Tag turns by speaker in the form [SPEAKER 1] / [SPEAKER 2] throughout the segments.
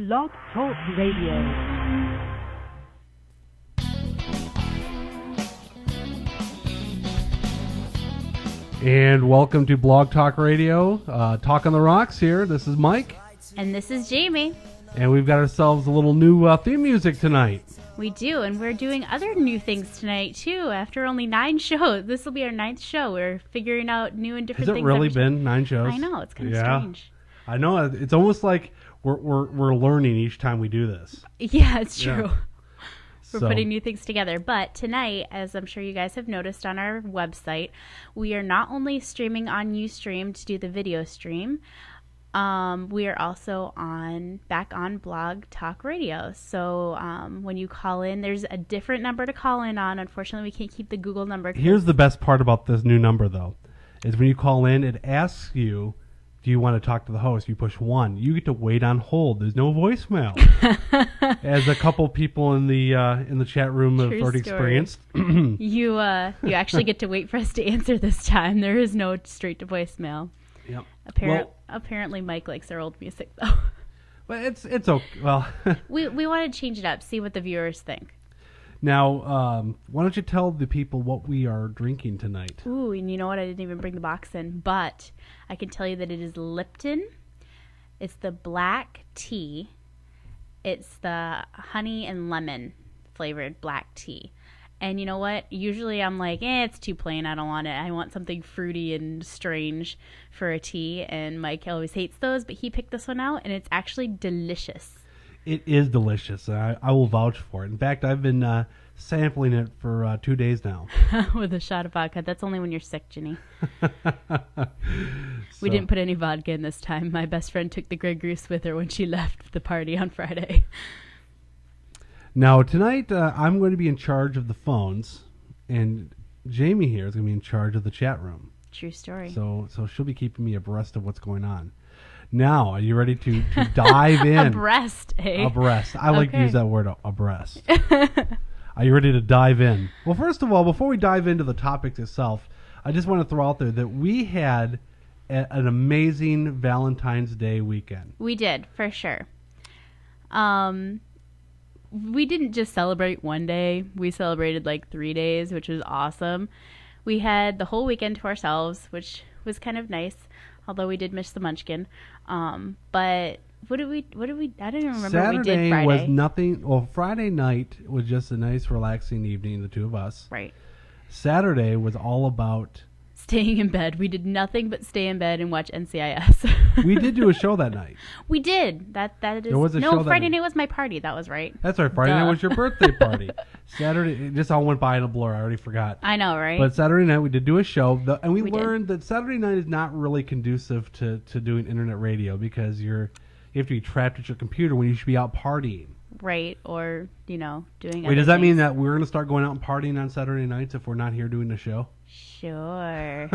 [SPEAKER 1] Blog Talk Radio.
[SPEAKER 2] And welcome to Blog Talk Radio. Talk on the Rocks here. This is Mike.
[SPEAKER 3] And this is Jamie.
[SPEAKER 2] And we've got ourselves a little new theme music tonight.
[SPEAKER 3] We do, and we're doing other new things tonight, too, after only 9 shows. This will be our 9th show. We're figuring out new and different things.
[SPEAKER 2] Has it really been 9 shows?
[SPEAKER 3] I know, it's kind of strange.
[SPEAKER 2] I know, it's almost like we're learning each time we do this.
[SPEAKER 3] Yeah, it's true.
[SPEAKER 2] Yeah.
[SPEAKER 3] We're putting new things together. But tonight, as I'm sure you guys have noticed on our website, we are not only streaming on Ustream to do the video stream, we are also back on Blog Talk Radio. So when you call in, there's a different number to call in on. Unfortunately, we can't keep the Google number.
[SPEAKER 2] Here's the best part about this new number, though, is when you call in, it asks you, do you want to talk to the host? You push 1. You get to wait on hold. There's no voicemail. As a couple people in the chat room have already experienced.
[SPEAKER 3] You actually get to wait for us to answer this time. There is no straight to voicemail.
[SPEAKER 2] Yep.
[SPEAKER 3] Apparently, Mike likes our old music, though.
[SPEAKER 2] But it's okay. Well,
[SPEAKER 3] we want to change it up, see what the viewers think.
[SPEAKER 2] Now, why don't you tell the people what we are drinking tonight?
[SPEAKER 3] Ooh, and you know what? I didn't even bring the box in, but I can tell you that it is Lipton. It's the black tea. It's the honey and lemon flavored black tea. And you know what? Usually I'm like, it's too plain. I don't want it. I want something fruity and strange for a tea. And Mike always hates those, but he picked this one out, and it's actually delicious.
[SPEAKER 2] It is delicious. I will vouch for it. In fact, I've been sampling it for 2 days now.
[SPEAKER 3] With a shot of vodka. That's only when you're sick, Ginny. We didn't put any vodka in this time. My best friend took the Grey Goose with her when she left the party on Friday.
[SPEAKER 2] Now, tonight, I'm going to be in charge of the phones, and Jamie here is going to be in charge of the chat room.
[SPEAKER 3] True story.
[SPEAKER 2] So she'll be keeping me abreast of what's going on. Now, are you ready to dive in?
[SPEAKER 3] Abreast, eh?
[SPEAKER 2] Abreast. I like to use that word, abreast. Are you ready to dive in? Well, first of all, before we dive into the topic itself, I just want to throw out there that we had an amazing Valentine's Day weekend.
[SPEAKER 3] We did, for sure. We didn't just celebrate one day. We celebrated like 3 days, which was awesome. We had the whole weekend to ourselves, which was kind of nice, although we did miss the Munchkin. But what did we, I don't even remember
[SPEAKER 2] Saturday
[SPEAKER 3] what we did Friday.
[SPEAKER 2] Was nothing, well, Friday night was just a nice, relaxing evening, the two of us.
[SPEAKER 3] Right.
[SPEAKER 2] Saturday was all about
[SPEAKER 3] staying in bed. We did nothing but stay in bed and watch NCIS.
[SPEAKER 2] We did do a show that night.
[SPEAKER 3] We did. That is.
[SPEAKER 2] There was a show
[SPEAKER 3] Friday night was my party. That was right.
[SPEAKER 2] That's right. Friday night was your birthday party. Saturday, it just all went by in a blur. I already forgot.
[SPEAKER 3] I know, right?
[SPEAKER 2] But Saturday night we did do a show, and we learned that Saturday night is not really conducive to doing internet radio because you have to be trapped at your computer when you should be out partying.
[SPEAKER 3] Right, or doing.
[SPEAKER 2] Wait, does that mean that we're going to start going out and partying on Saturday nights if we're not here doing the show?
[SPEAKER 3] Sure.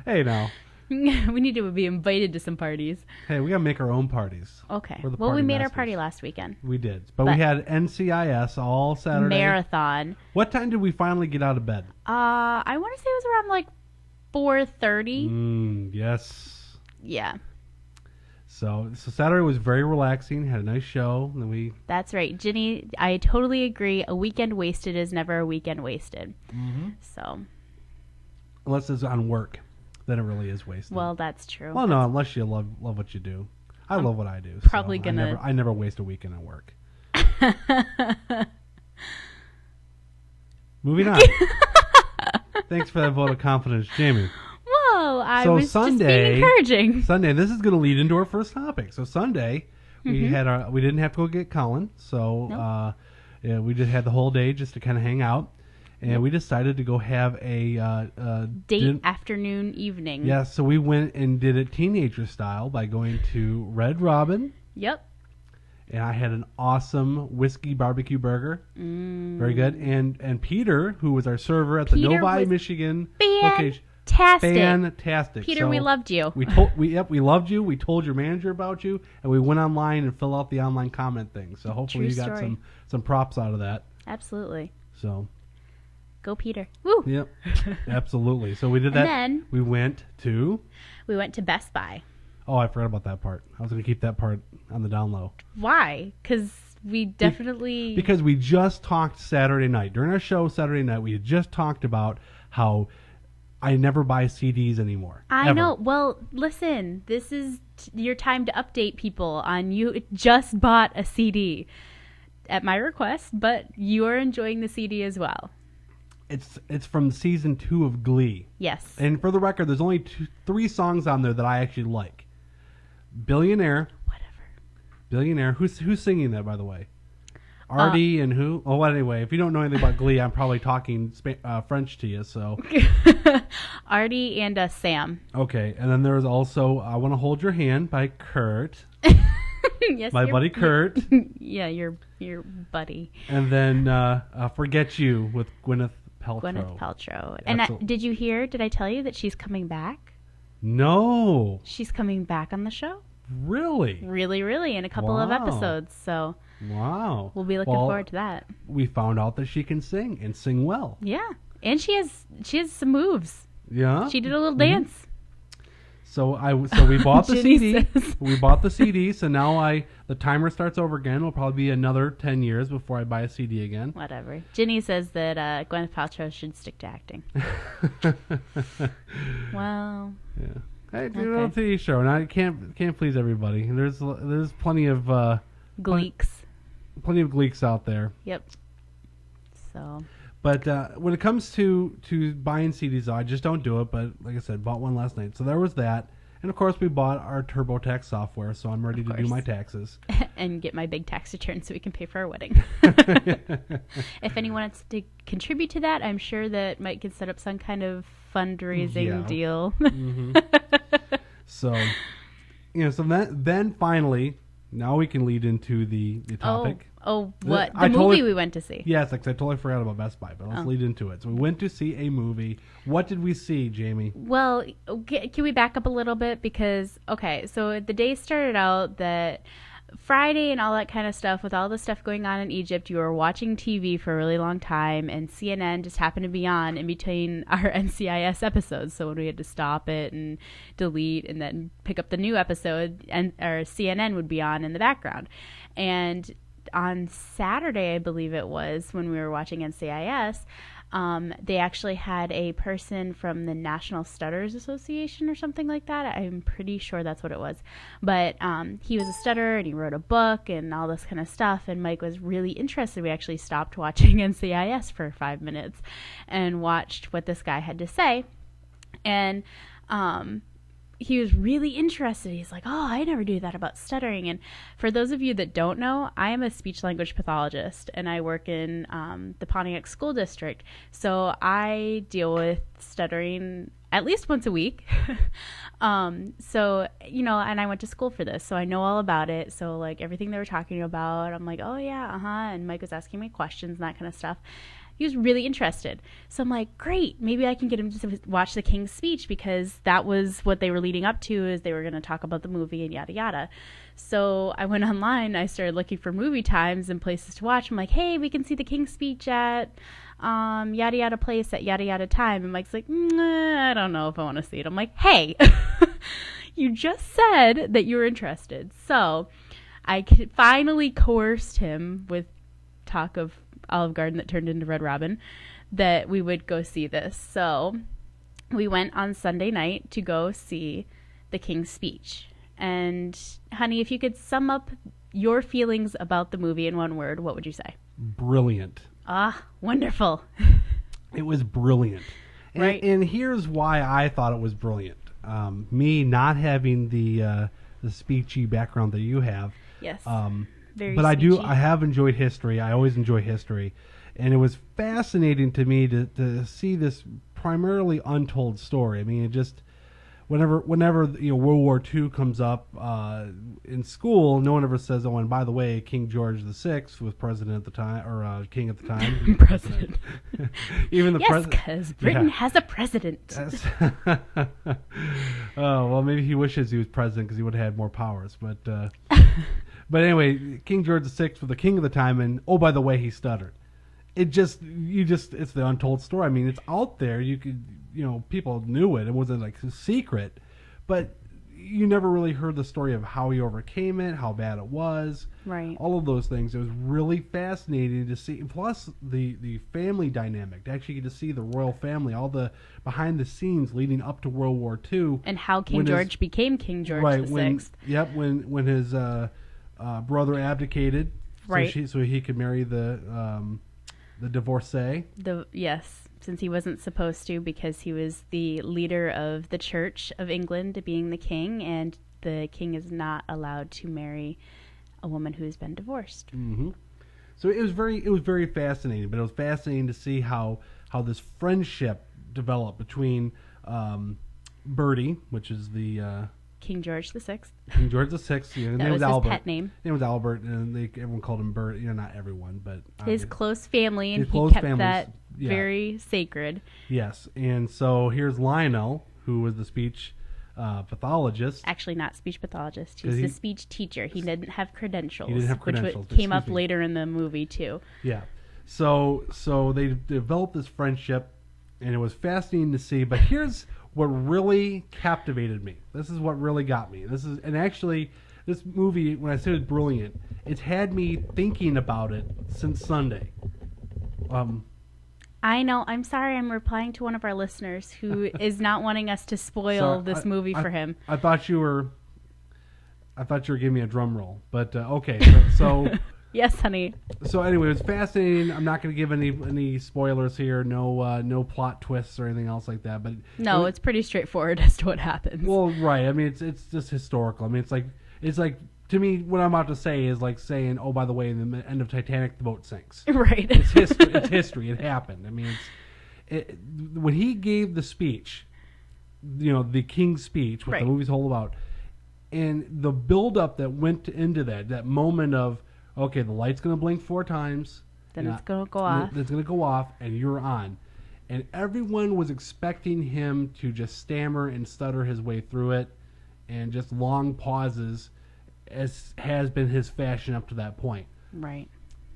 [SPEAKER 2] Hey, now.
[SPEAKER 3] We need to be invited to some parties.
[SPEAKER 2] Hey, we got to make our own parties.
[SPEAKER 3] Okay. Well, we made our party last weekend.
[SPEAKER 2] We did. But we had NCIS all Saturday.
[SPEAKER 3] Marathon.
[SPEAKER 2] What time did we finally get out of bed?
[SPEAKER 3] I want to say it was around like 4:30.
[SPEAKER 2] Yes.
[SPEAKER 3] Yeah.
[SPEAKER 2] So Saturday was very relaxing. Had a nice show. And
[SPEAKER 3] That's right, Ginny. I totally agree. A weekend wasted is never a weekend wasted. Mm-hmm. So,
[SPEAKER 2] unless it's on work, then it really is wasted.
[SPEAKER 3] Well, that's true.
[SPEAKER 2] Well, no, unless you love what you do. I love what I do.
[SPEAKER 3] Probably
[SPEAKER 2] so I never waste a weekend at work. Moving on. Thanks for that vote of confidence, Jamie.
[SPEAKER 3] Whoa, I was just being encouraging.
[SPEAKER 2] Sunday, this is going to lead into our first topic. So Sunday, we didn't have to go get Colin, so we just had the whole day just to kind of hang out, and we decided to go have a
[SPEAKER 3] date afternoon evening.
[SPEAKER 2] Yeah, so we went and did it teenager style by going to Red Robin.
[SPEAKER 3] Yep.
[SPEAKER 2] And I had an awesome whiskey barbecue burger. Very good. And Peter, who was our server at the Novi, Michigan location. Fantastic.
[SPEAKER 3] Peter, so we loved you.
[SPEAKER 2] We loved you. We told your manager about you, and we went online and filled out the online comment thing. So hopefully you got some props out of that.
[SPEAKER 3] Absolutely.
[SPEAKER 2] So
[SPEAKER 3] go Peter. Woo.
[SPEAKER 2] Yep. Absolutely. So we did that.
[SPEAKER 3] And then
[SPEAKER 2] we went to
[SPEAKER 3] Best Buy.
[SPEAKER 2] Oh, I forgot about that part. I was going to keep that part on the down low.
[SPEAKER 3] Why? Because we definitely...
[SPEAKER 2] Because we just talked Saturday night. During our show Saturday night, we had just talked about how I never buy CDs anymore.
[SPEAKER 3] I know. Well, listen, this is your time to update people on you just bought a CD at my request, but you are enjoying the CD as well.
[SPEAKER 2] It's from season 2 of Glee.
[SPEAKER 3] Yes.
[SPEAKER 2] And for the record, there's only 3 songs on there that I actually like. Billionaire.
[SPEAKER 3] Whatever.
[SPEAKER 2] Billionaire. Who's singing that, by the way? Artie and who? Oh, anyway, if you don't know anything about Glee, I'm probably talking French to you, so.
[SPEAKER 3] Artie and Sam.
[SPEAKER 2] Okay, and then there's also I Want to Hold Your Hand by Kurt.
[SPEAKER 3] Yes,
[SPEAKER 2] my buddy Kurt.
[SPEAKER 3] Yeah, your buddy.
[SPEAKER 2] And then Forget You with Gwyneth Paltrow.
[SPEAKER 3] Gwyneth Paltrow. And did you hear, did I tell you that she's coming back?
[SPEAKER 2] No.
[SPEAKER 3] She's coming back on the show.
[SPEAKER 2] Really?
[SPEAKER 3] Really, really, in a couple of episodes, so...
[SPEAKER 2] Wow.
[SPEAKER 3] We'll be looking forward to that.
[SPEAKER 2] We found out that she can sing and sing well.
[SPEAKER 3] Yeah. And she has some moves.
[SPEAKER 2] Yeah.
[SPEAKER 3] She did a little dance.
[SPEAKER 2] So we bought the CD.
[SPEAKER 3] Says.
[SPEAKER 2] We bought the CD, so now the timer starts over again. It'll probably be another 10 years before I buy a CD again.
[SPEAKER 3] Whatever. Ginny says that Gwyneth Paltrow should stick to acting. Well.
[SPEAKER 2] Yeah. Hey, do a TV show, and I can't please everybody. There's plenty of
[SPEAKER 3] Gleeks.
[SPEAKER 2] Plenty of Gleeks out there.
[SPEAKER 3] Yep. So.
[SPEAKER 2] But when it comes to buying CDs, though, I just don't do it. But like I said, bought one last night. So there was that. And of course, we bought our TurboTax software, so I'm ready to do my taxes.
[SPEAKER 3] And get my big tax return so we can pay for our wedding. If anyone wants to contribute to that, I'm sure that Mike can set up some kind of fundraising deal.
[SPEAKER 2] Mm-hmm. So, so then finally, now we can lead into the topic.
[SPEAKER 3] Oh, what? The movie we went to see.
[SPEAKER 2] Yes, because I totally forgot about Best Buy, but let's lead into it. So we went to see a movie. What did we see, Jamie?
[SPEAKER 3] Well, can we back up a little bit? Because, so the day started out that Friday and all that kind of stuff, with all the stuff going on in Egypt, you were watching TV for a really long time, and CNN just happened to be on in between our NCIS episodes. So when we had to stop it and delete and then pick up the new episode, or CNN would be on in the background. And on Saturday, I believe it was, when we were watching NCIS, they actually had a person from the National Stutterers Association or something like that. I'm pretty sure that's what it was. But he was a stutterer, and he wrote a book and all this kind of stuff, and Mike was really interested. We actually stopped watching NCIS for 5 minutes and watched what this guy had to say. And he was really interested. He's like, oh, I never knew that about stuttering. And for those of you that don't know, I am a speech-language pathologist, and I work in the Pontiac School District. So I deal with stuttering at least once a week. So, and I went to school for this, so I know all about it. So, like, everything they were talking about, I'm like, oh, yeah, And Mike was asking me questions and that kind of stuff. He was really interested. So I'm like, great, maybe I can get him to watch the King's Speech, because that was what they were leading up to, is they were going to talk about the movie and yada yada. So I went online, I started looking for movie times and places to watch. I'm like, hey, we can see the King's Speech at yada yada place at yada yada time. And Mike's like, I don't know if I want to see it. I'm like, hey, you just said that you were interested. So I finally coerced him with talk of Olive Garden that turned into Red Robin that we would go see this. So we went on Sunday night to go see the King's Speech. And honey, if you could sum up your feelings about the movie in one word, what would you say?
[SPEAKER 2] Brilliant.
[SPEAKER 3] Ah, wonderful.
[SPEAKER 2] It was brilliant.
[SPEAKER 3] Right.
[SPEAKER 2] And here's why I thought it was brilliant. Me not having the speechy background that you have.
[SPEAKER 3] Yes.
[SPEAKER 2] But
[SPEAKER 3] speechy.
[SPEAKER 2] I have enjoyed history. I always enjoy history. And it was fascinating to me to see this primarily untold story. I mean, it just, whenever World War II comes up in school, no one ever says, oh, and by the way, King George VI was president at the time, or king at the time.
[SPEAKER 3] President.
[SPEAKER 2] Even the
[SPEAKER 3] president. Yes, because Britain has a president.
[SPEAKER 2] Yes. Oh, well, maybe he wishes he was president because he would have had more powers. But anyway, King George VI was the king of the time, and oh, by the way, he stuttered. It's the untold story. I mean, it's out there. You could, people knew it. It wasn't like a secret. But, you never really heard the story of how he overcame it, how bad it was,
[SPEAKER 3] Right.
[SPEAKER 2] all of those things. It was really fascinating to see. Plus, the family dynamic, to actually get to see the royal family, all the behind the scenes leading up to World War II.
[SPEAKER 3] And how King
[SPEAKER 2] When
[SPEAKER 3] George became King George
[SPEAKER 2] right,
[SPEAKER 3] the
[SPEAKER 2] when,
[SPEAKER 3] Sixth.
[SPEAKER 2] Yep, when his brother abdicated,
[SPEAKER 3] Right.
[SPEAKER 2] so he could marry the divorcee.
[SPEAKER 3] Yes, since he wasn't supposed to, because he was the leader of the Church of England, being the king, and the king is not allowed to marry a woman who has been divorced.
[SPEAKER 2] Mm-hmm. So it was very fascinating. But it was fascinating to see how this friendship developed between Bertie, which is the
[SPEAKER 3] King George the Sixth.
[SPEAKER 2] King George the Sixth. His
[SPEAKER 3] That
[SPEAKER 2] name
[SPEAKER 3] was
[SPEAKER 2] was
[SPEAKER 3] his
[SPEAKER 2] Albert.
[SPEAKER 3] pet name.
[SPEAKER 2] His name was Albert, and everyone called him Bert. Not everyone, but
[SPEAKER 3] His close family, and
[SPEAKER 2] His
[SPEAKER 3] he
[SPEAKER 2] close
[SPEAKER 3] kept
[SPEAKER 2] families,
[SPEAKER 3] that
[SPEAKER 2] yeah.
[SPEAKER 3] very sacred.
[SPEAKER 2] Yes. And so here's Lionel, who was the speech pathologist.
[SPEAKER 3] Actually, not speech pathologist. He
[SPEAKER 2] 'Cause
[SPEAKER 3] was the
[SPEAKER 2] he-
[SPEAKER 3] speech teacher. He didn't have credentials.
[SPEAKER 2] He didn't have credentials,
[SPEAKER 3] Which came up
[SPEAKER 2] excuse me.
[SPEAKER 3] later in the movie too.
[SPEAKER 2] Yeah. So they developed this friendship, and it was fascinating to see. But here's what really captivated me. This is what really got me. Actually, this movie, when I said it was brilliant, it's had me thinking about it since Sunday.
[SPEAKER 3] I know. I'm sorry. I'm replying to one of our listeners who is not wanting us to spoil
[SPEAKER 2] Sorry,
[SPEAKER 3] this movie for him.
[SPEAKER 2] I thought you were giving me a drum roll, but okay. So
[SPEAKER 3] Yes, honey.
[SPEAKER 2] so anyway, it was fascinating. I'm not going to give any spoilers here. No plot twists or anything else like that. But
[SPEAKER 3] No, it's pretty straightforward as to what happens.
[SPEAKER 2] well, right. I mean, it's just historical. I mean, it's like to me, what I'm about to say is like saying, oh, by the way, in the end of Titanic, the boat sinks.
[SPEAKER 3] Right.
[SPEAKER 2] It's history. It's history. It happened. I mean, when he gave the speech, the King's speech, what
[SPEAKER 3] Right.
[SPEAKER 2] the movie's all about, and the build-up that went into that moment of, okay, the light's going to blink 4 times.
[SPEAKER 3] Then it's going to go off.
[SPEAKER 2] It's going to go off, and you're on. And everyone was expecting him to just stammer and stutter his way through it, and just long pauses, as has been his fashion up to that point.
[SPEAKER 3] Right.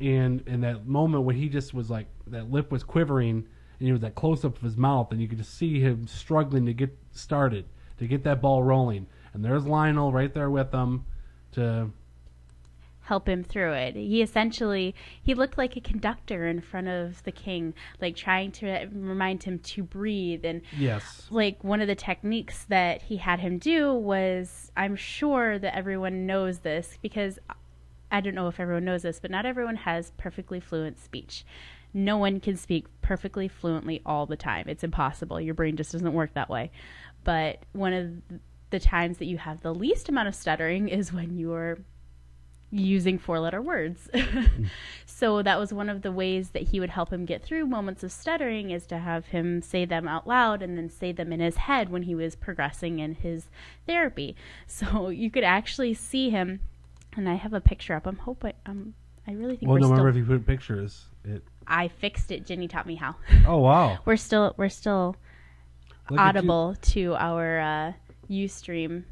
[SPEAKER 2] And in that moment when he just was like, that lip was quivering, and he was that close-up of his mouth, and you could just see him struggling to get started, to get that ball rolling. And there's Lionel right there with him to
[SPEAKER 3] Help him through it. He looked like a conductor in front of the king, like trying to remind him to breathe. And
[SPEAKER 2] yes.
[SPEAKER 3] like one of the techniques that he had him do was, I'm sure that everyone knows this, because I don't know if everyone knows this, but not everyone has perfectly fluent speech. No one can speak perfectly fluently all the time. It's impossible. Your brain just doesn't work that way. But one of the times that you have the least amount of stuttering is when you're using 4-letter words. So that was one of the ways that he would help him get through moments of stuttering, is to have him say them out loud and then say them in his head when he was progressing in his therapy. So you could actually see him, and I have a picture up. I really think
[SPEAKER 2] Well,
[SPEAKER 3] we're
[SPEAKER 2] no,
[SPEAKER 3] still.
[SPEAKER 2] remember if you put pictures.
[SPEAKER 3] I fixed it. Jenny taught me how.
[SPEAKER 2] Oh wow!
[SPEAKER 3] We're still
[SPEAKER 2] Look at you.
[SPEAKER 3] audible to our Ustream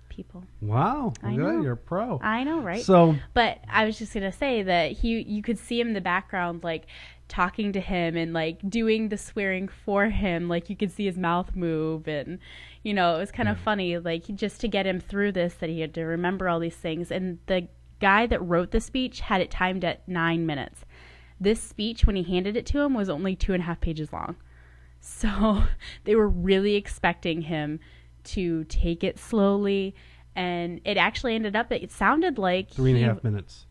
[SPEAKER 3] people.
[SPEAKER 2] Wow,
[SPEAKER 3] I
[SPEAKER 2] good.
[SPEAKER 3] know.
[SPEAKER 2] You're a pro.
[SPEAKER 3] I know, right?
[SPEAKER 2] So
[SPEAKER 3] But I was just gonna say that you could see him in the background, like talking to him and like doing the swearing for him. Like you could see his mouth move, and it was kind of funny. Like just to get him through this, that he had to remember all these things. And the guy that wrote the speech had it timed at 9 minutes. This speech, when he handed it to him, was only 2.5 pages long. So they were really expecting him to take it slowly, and it actually ended up, it sounded like
[SPEAKER 2] 3.5 minutes.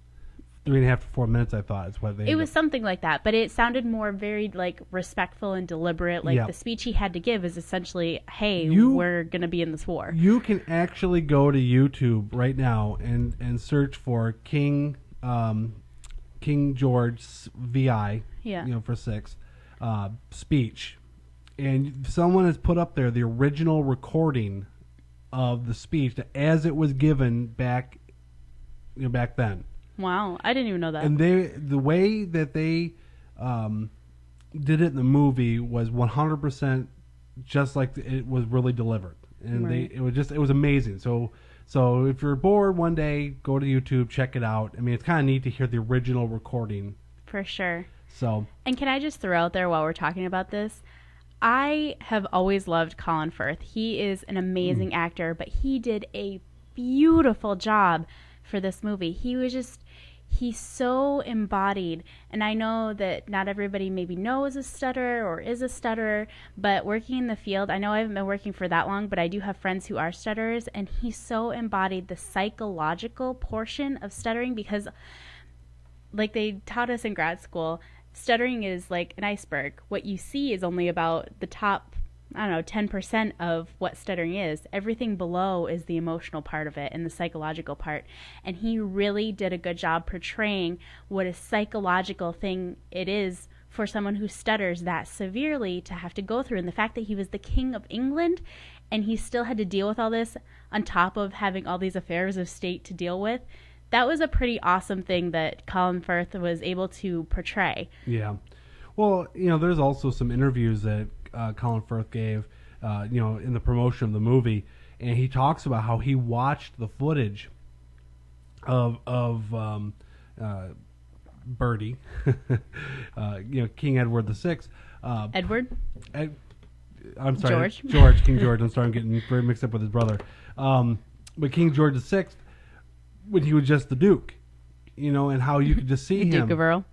[SPEAKER 2] 3.5 to 4 minutes, I thought, is what they.
[SPEAKER 3] it was something like that, but it sounded more very like respectful and deliberate. Like
[SPEAKER 2] Yeah.
[SPEAKER 3] the speech he had to give is essentially, hey, we're going to be in this war.
[SPEAKER 2] You can actually go to YouTube right now and search for King George's VI,
[SPEAKER 3] Yeah.
[SPEAKER 2] for 6 speech, and someone has put up there the original recording of the speech as it was given back then.
[SPEAKER 3] Wow, I didn't even know that.
[SPEAKER 2] And the way that they did it in the movie was 100% just like it was really delivered, and
[SPEAKER 3] Right.
[SPEAKER 2] it was amazing. So if you're bored one day, go to YouTube, check it out. I mean, it's kind of neat to hear the original recording.
[SPEAKER 3] For sure.
[SPEAKER 2] So
[SPEAKER 3] And can I just throw out there while we're talking about this, I have always loved Colin Firth. He is an amazing actor, but he did a beautiful job for this movie. He's so embodied. And I know that not everybody maybe knows a stutterer or is a stutterer, but working in the field, I know I haven't been working for that long, but I do have friends who are stutterers, and he so embodied the psychological portion of stuttering because, like they taught us in grad school, stuttering is like an iceberg. What you see is only about the top, 10% of what stuttering is. Everything below is the emotional part of it and the psychological part. And he really did a good job portraying what a psychological thing it is for someone who stutters that severely to have to go through. And the fact that he was the King of England and he still had to deal with all this on top of having all these affairs of state to deal with, that was a pretty awesome thing that Colin Firth was able to portray.
[SPEAKER 2] Yeah. Well, there's also some interviews that Colin Firth gave, in the promotion of the movie, and he talks about how he watched the footage of Bertie, King Edward VI.
[SPEAKER 3] Edward?
[SPEAKER 2] I'm sorry,
[SPEAKER 3] George.
[SPEAKER 2] King George. I'm sorry, I'm getting very mixed up with his brother. But King George VI, when he was just the Duke, and how you could just see him.
[SPEAKER 3] Duke of Earl.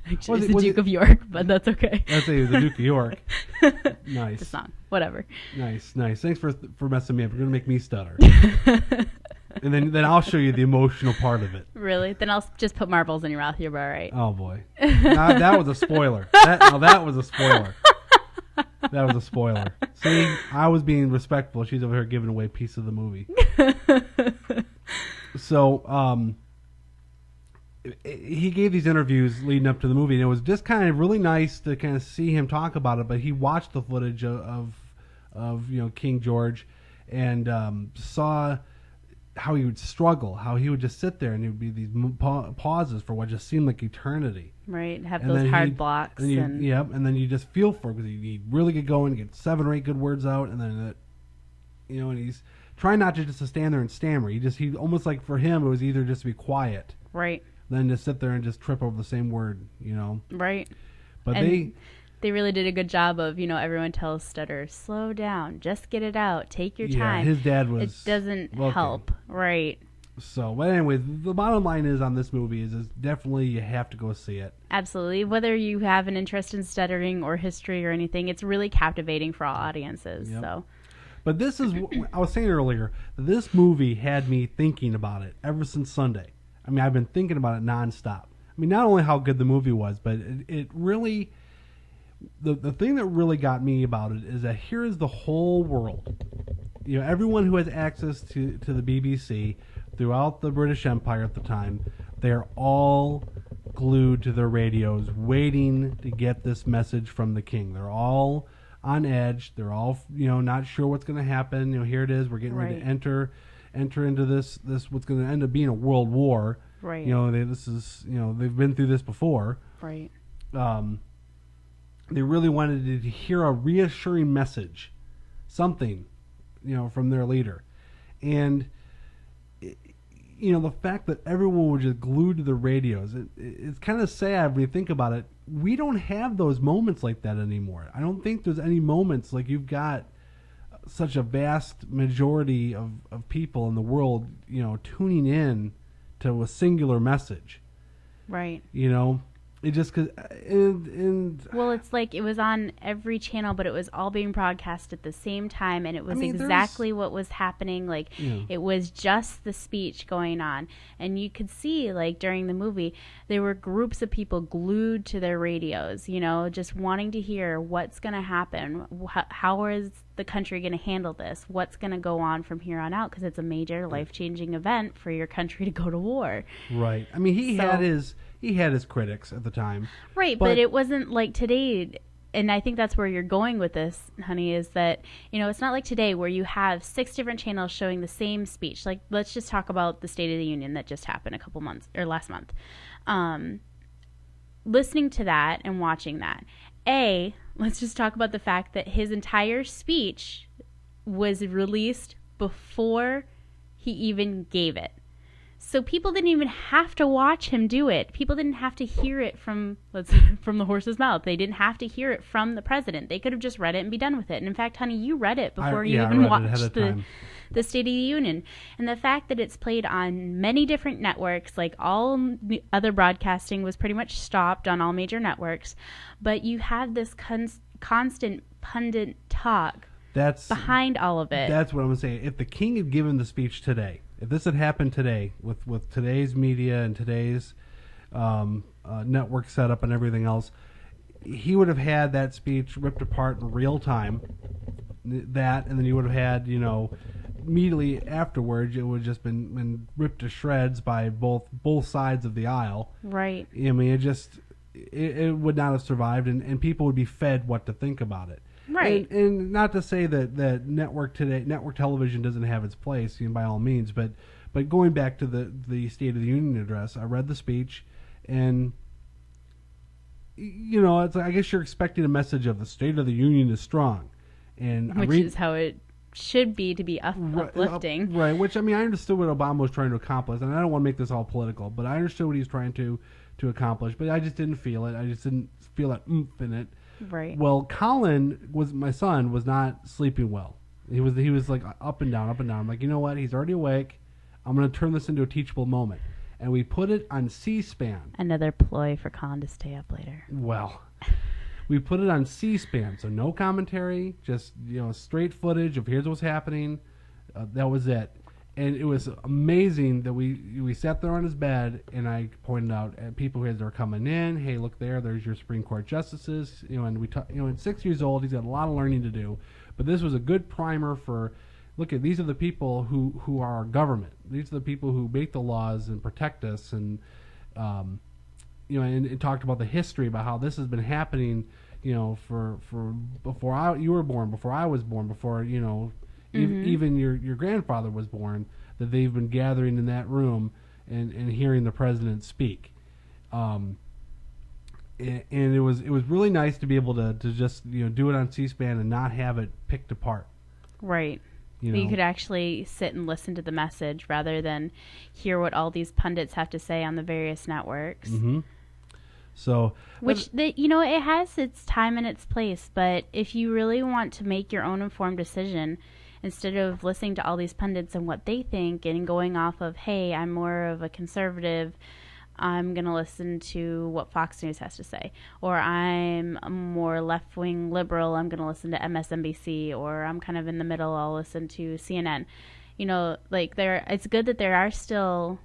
[SPEAKER 3] Actually, it's the Duke of York, but that's okay.
[SPEAKER 2] I'd say he was the Duke of York. Nice.
[SPEAKER 3] The song. Whatever.
[SPEAKER 2] Nice. Thanks for messing me up. You're going to make me stutter. And then I'll show you the emotional part of it.
[SPEAKER 3] Really? Then I'll just put marbles in your mouth. You're all right.
[SPEAKER 2] Oh, boy. That was a spoiler. That was a spoiler. That was a spoiler. See, I was being respectful. She's over here giving away a piece of the movie. So, he gave these interviews leading up to the movie, and it was just kind of really nice to kind of see him talk about it. But he watched the footage of King George, and saw how he would struggle, how he would just sit there, and there would be these pauses for what just seemed like eternity.
[SPEAKER 3] Right, have those hard blocks.
[SPEAKER 2] And then you just feel for it because he'd really get going, get 7 or 8 good words out, and then and he's trying not to just to stand there and stammer. He almost like for him it was either just to be quiet,
[SPEAKER 3] right,
[SPEAKER 2] than to sit there and just trip over the same word,
[SPEAKER 3] Right.
[SPEAKER 2] But
[SPEAKER 3] they really did a good job of, everyone tells stutterers, slow down, just get it out, take your time.
[SPEAKER 2] His dad was.
[SPEAKER 3] It doesn't help, right?
[SPEAKER 2] So, but anyways, the bottom line is on this movie is definitely you have to go see it.
[SPEAKER 3] Absolutely. Whether you have an interest in stuttering or history or anything, it's really captivating for all audiences. Yep. So.
[SPEAKER 2] But this is, I was saying earlier, this movie had me thinking about it ever since Sunday. I mean, I've been thinking about it nonstop. I mean, not only how good the movie was, but it really, the thing that really got me about it is that here is the whole world. Everyone who has access to the BBC throughout the British Empire at the time, they're all glued to their radios waiting to get this message from the king. They're all on edge. They're all, not sure what's going to happen. Here it is. We're getting ready to enter into this what's going to end up being a world war.
[SPEAKER 3] Right.
[SPEAKER 2] They've been through this before.
[SPEAKER 3] Right.
[SPEAKER 2] They really wanted to hear a reassuring message, something, from their leader. And the fact that everyone was just glued to the radios, it's kind of sad when you think about it. We don't have those moments like that anymore. I don't think there's any moments like you've got such a vast majority of people in the world, tuning in to a singular message.
[SPEAKER 3] Right.
[SPEAKER 2] It just
[SPEAKER 3] well, it's like it was on every channel, but it was all being broadcast at the same time, and it was exactly what was happening. Like it was just the speech going on, and you could see like during the movie there were groups of people glued to their radios, just wanting to hear what's going to happen, how is the country going to handle this, what's going to go on from here on out, because it's a major life-changing event for your country to go to war.
[SPEAKER 2] Right. I mean, he had his critics at the time.
[SPEAKER 3] Right, but it wasn't like today, and I think that's where you're going with this, honey, is that, it's not like today where you have 6 different channels showing the same speech. Like, let's just talk about the State of the Union that just happened last month. Listening to that and watching that. Let's just talk about the fact that his entire speech was released before he even gave it. So people didn't even have to watch him do it. People didn't have to hear it from from the horse's mouth. They didn't have to hear it from the president. They could have just read it and be done with it. And in fact, honey, you read it before you even watched the State of the Union. And the fact that it's played on many different networks, like all other broadcasting was pretty much stopped on all major networks, but you have this constant pundit talk behind all of it.
[SPEAKER 2] That's what I'm saying. If the king had given the speech today, if this had happened today with today's media and today's network setup and everything else, he would have had that speech ripped apart in real time. And then you would have had, immediately afterwards, it would have just been ripped to shreds by both sides of the aisle.
[SPEAKER 3] Right.
[SPEAKER 2] I mean, it would not have survived, and people would be fed what to think about it.
[SPEAKER 3] Right.
[SPEAKER 2] And not to say that network television doesn't have its place, by all means, but going back to the State of the Union address, I read the speech, and it's like, I guess you're expecting a message of the State of the Union is strong, and
[SPEAKER 3] which is how it should be, to be uplifting.
[SPEAKER 2] Right. Which, I understood what Obama was trying to accomplish, and I don't want to make this all political, but I understood what he was trying to accomplish, but I just didn't feel it. I just didn't feel that oomph in it.
[SPEAKER 3] Right.
[SPEAKER 2] Well, Colin, my son, was not sleeping well. He was like up and down, up and down. I'm like, you know what? He's already awake. I'm going to turn this into a teachable moment. And we put it on C-SPAN.
[SPEAKER 3] Another ploy for Colin to stay up later.
[SPEAKER 2] Well, we put it on C-SPAN, so no commentary, just straight footage of here's what's happening. That was it. And it was amazing that we sat there on his bed, and I pointed out at people that were coming in, hey, look there's your Supreme Court justices, and we at 6 years old, he's got a lot of learning to do, but this was a good primer for, look at, these are the people who are our government. These are the people who make the laws and protect us, and and talked about the history, about how this has been happening, for before you were born, before I was born, before even your grandfather was born, that they've been gathering in that room and hearing the president speak. And it was really nice to be able to just do it on C-SPAN and not have it picked apart.
[SPEAKER 3] Right. You could actually sit and listen to the message rather than hear what all these pundits have to say on the various networks.
[SPEAKER 2] Mm-hmm. So,
[SPEAKER 3] it has its time and its place, but if you really want to make your own informed decision, instead of listening to all these pundits and what they think and going off of, hey, I'm more of a conservative, I'm going to listen to what Fox News has to say. Or I'm a more left-wing liberal, I'm going to listen to MSNBC. Or I'm kind of in the middle, I'll listen to CNN. It's good that there are still...